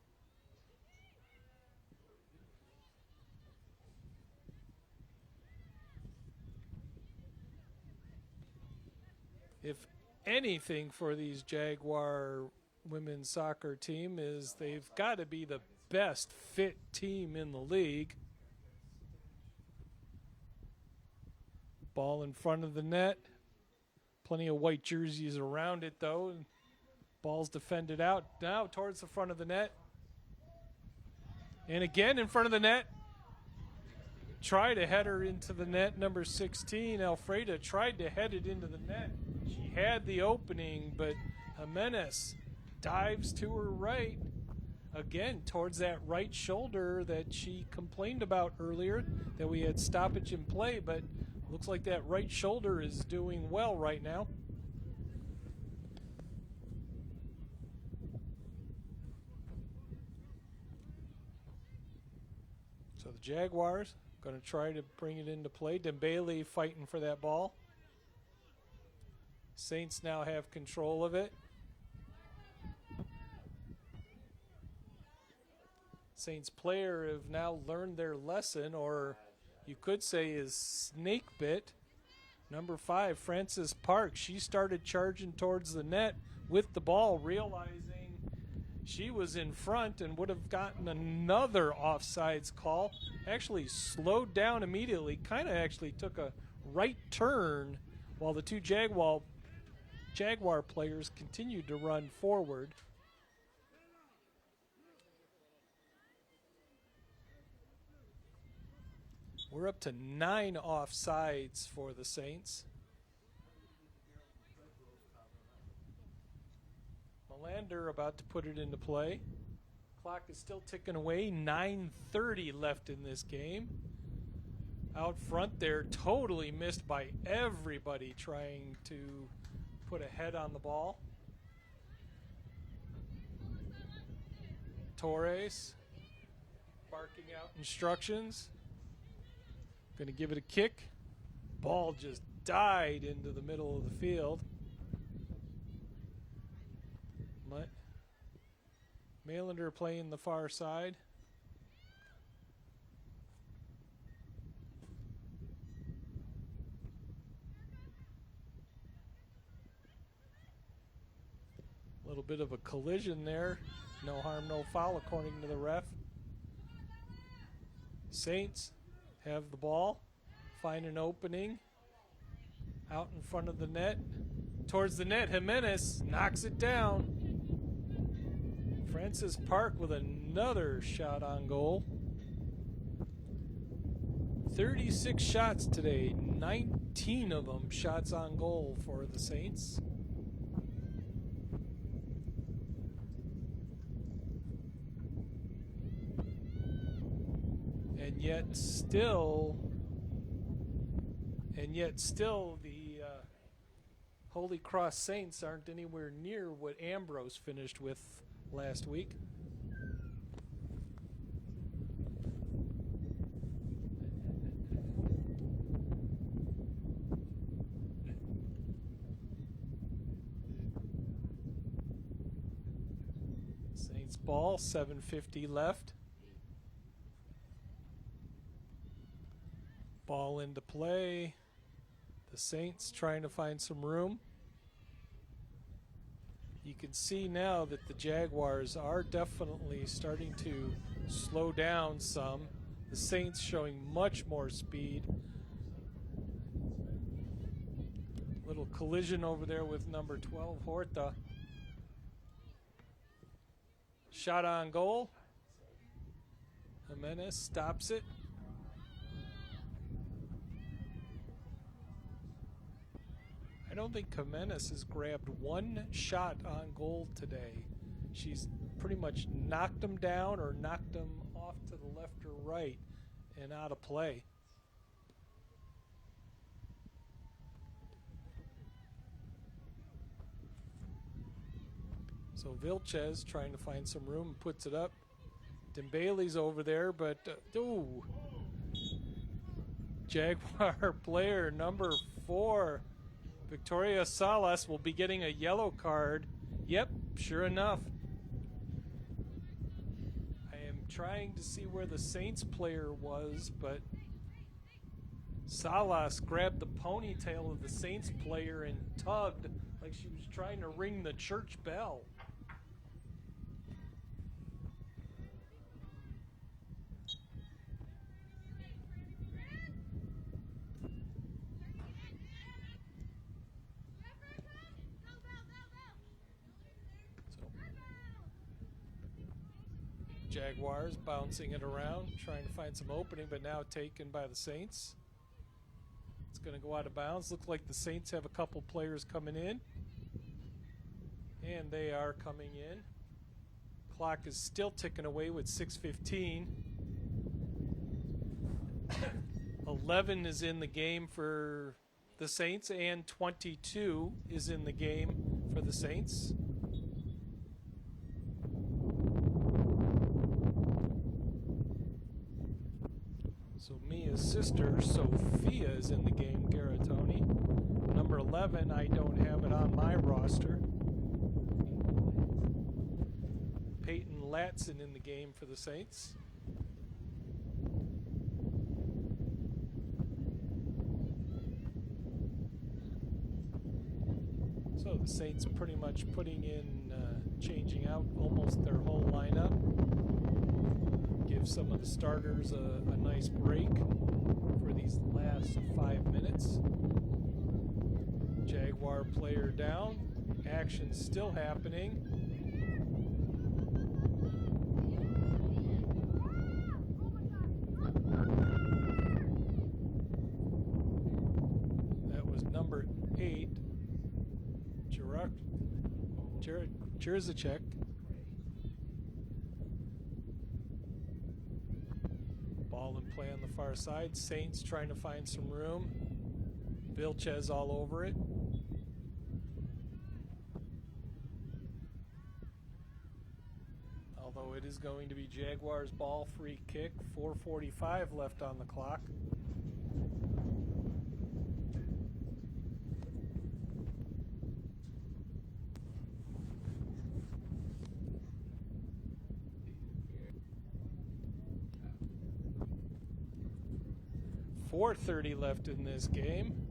If anything for these Jaguar women's soccer team is they've got to be the best fit team in the league. Ball in front of the net. Plenty of white jerseys around it, though. Ball's defended out now towards the front of the net. And again in front of the net. Try to head her into the net. Number 16, Alfreda, tried to head it into the net. She had the opening, but Jimenez dives to her right. Again, towards that right shoulder that she complained about earlier, that we had stoppage in play, but looks like that right shoulder is doing well right now. So the Jaguars going to try to bring it into play. Dembele fighting for that ball. Saints now have control of it. Saints player have now learned their lesson, or you could say is snake bit. Number 5, Frances Park. She started charging towards the net with the ball, realizing she was in front and would have gotten another offsides call. Actually slowed down immediately, kind of actually took a right turn while the two Jaguar players continued to run forward. We're up to 9 offsides for the Saints. Melander about to put it into play. Clock is still ticking away. 9:30 left in this game. Out front there, totally missed by everybody trying to put a head on the ball. Torres barking out instructions. Going to give it a kick. Ball just died into the middle of the field. Melander playing the far side. A little bit of a collision there. No harm, no foul according to the ref. Saints have the ball, find an opening out in front of the net, towards the net. Jimenez knocks it down. Frances Park with another shot on goal. 36 shots today, 19 of them shots on goal for the Saints. and yet still the Holy Cross Saints aren't anywhere near what Ambrose finished with last week. Saints ball, 7:50 left. Ball into play. The Saints trying to find some room. You can see now that the Jaguars are definitely starting to slow down some. The Saints showing much more speed. Little collision over there with number 12, Horta. Shot on goal. Jimenez stops it. I don't think Jimenez has grabbed one shot on goal today. She's pretty much knocked him down or knocked him off to the left or right and out of play. So Vilches trying to find some room and puts it up. Dembele's over there, but Jaguar player number 4, Victoria Salas, will be getting a yellow card. Yep, sure enough. I am trying to see where the Saints player was, but Salas grabbed the ponytail of the Saints player and tugged like she was trying to ring the church bell. Jaguars bouncing it around, trying to find some opening, but now taken by the Saints. It's going to go out of bounds. Looks like the Saints have a couple players coming in. And they are coming in. Clock is still ticking away with 6:15. 11 is in the game for the Saints, and 22 is in the game for the Saints. So Mia's sister, Sophia, is in the game, Garatoni. Number 11, I don't have it on my roster. Peyton Latson in the game for the Saints. So the Saints pretty much putting in, changing out almost their whole lineup. Give some of the starters a nice break for these last 5 minutes. Jaguar player down. Action still happening. That was number 8. Jerzacek. Ball in play on the far side. Saints trying to find some room. Vilches all over it. Although it is going to be Jaguars ball, free kick. 4:45 left on the clock. .430 left in this game.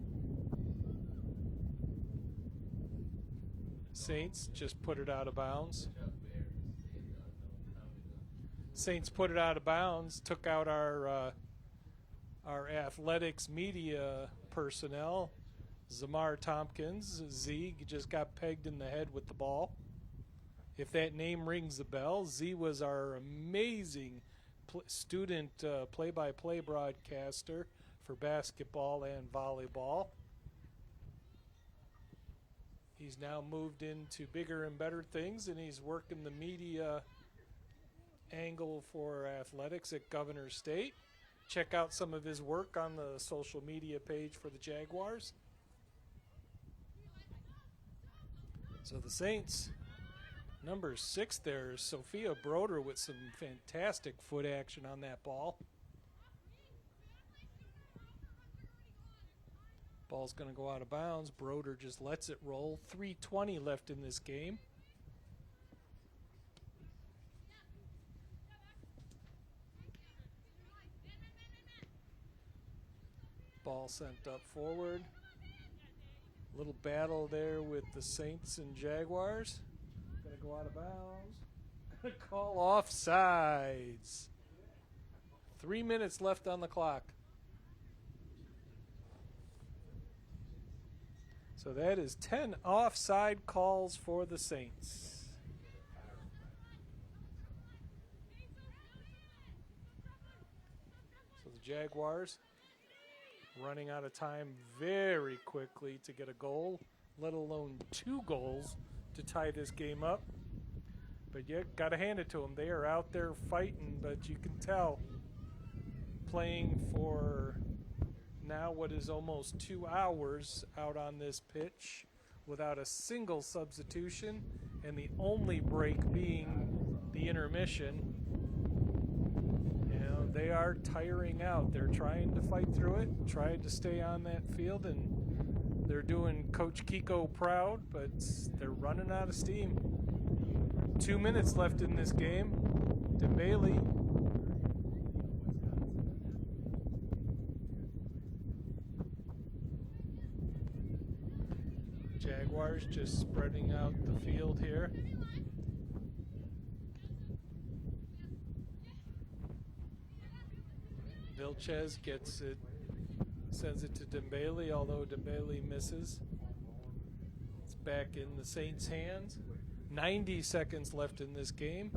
Saints just put it out of bounds. Saints put it out of bounds, took out our athletics media personnel. Zamar Tompkins, Z, just got pegged in the head with the ball. If that name rings a bell, Z was our amazing student play-by-play broadcaster for basketball and volleyball. He's now moved into bigger and better things, and he's working the media angle for athletics at Governor State. check out some of his work on the social media page for the Jaguars. So the Saints, number 6 there, Sophia Broder with some fantastic foot action on that ball. Ball's going to go out of bounds. Broder just lets it roll. 3:20 left in this game. Ball sent up forward. Little battle there with the Saints and Jaguars. Going to go out of bounds. Going to call offsides. 3 minutes left on the clock. So that is 10 offside calls for the Saints. So the Jaguars running out of time very quickly to get a goal, let alone 2 goals to tie this game up. But yeah, got to hand it to them. They are out there fighting, but you can tell playing for now what is almost 2 hours out on this pitch without a single substitution, and the only break being the intermission. You know, they are tiring out. They're trying to fight through it, trying to stay on that field, and they're doing Coach Kiko proud, but they're running out of steam. 2 minutes left in this game. Dembele Jaguars just spreading out the field here. Vilches gets it, sends it to Dembele, although Dembele misses. It's back in the Saints' hands. 90 seconds left in this game.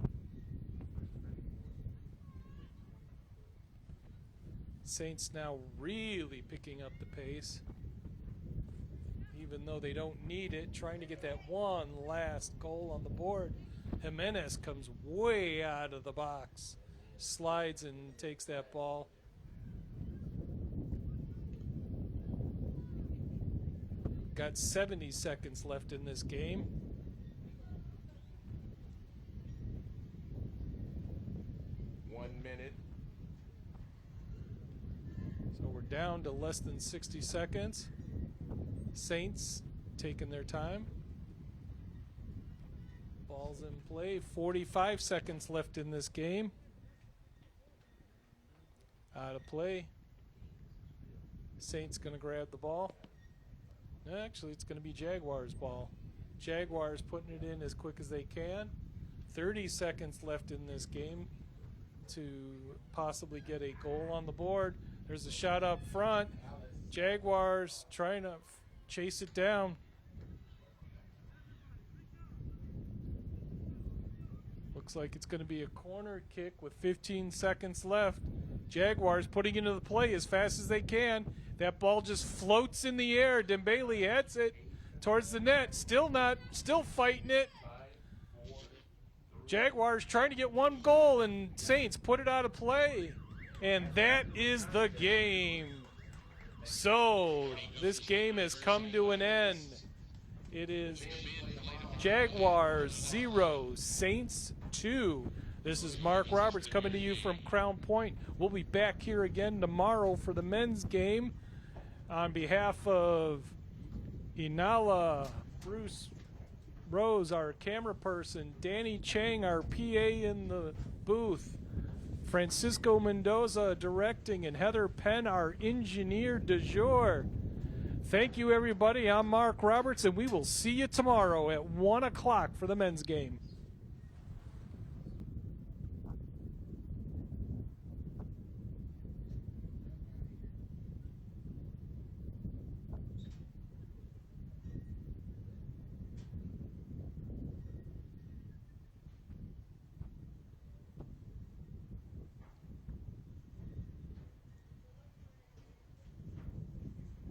Saints now really picking up the pace, even though they don't need it, trying to get that one last goal on the board. Jimenez comes way out of the box, slides and takes that ball. Got 70 seconds left in this game. So we're down to less than 60 seconds. Saints taking their time. Ball's in play. 45 seconds left in this game. Out of play. Saints going to grab the ball. Actually, it's going to be Jaguars' ball. Jaguars putting it in as quick as they can. 30 seconds left in this game to possibly get a goal on the board. There's a shot up front. Jaguars trying to chase it down. Looks like it's going to be a corner kick with 15 seconds left. Jaguars putting into the play as fast as they can. That ball just floats in the air. Dembele heads it towards the net. Still fighting it. Jaguars trying to get one goal, and Saints put it out of play. And that is the game. So this game has come to an end. It is Jaguars 0, Saints 2. This is Mark Roberts coming to you from Crown Point. We'll be back here again tomorrow for the men's game. On behalf of Inala, Bruce Rose, our camera person, Danny Chang, our PA in the booth, Francisco Mendoza directing, and Heather Penn, our engineer du jour. Thank you, everybody. I'm Mark Roberts, and we will see you tomorrow at 1 o'clock for the men's game.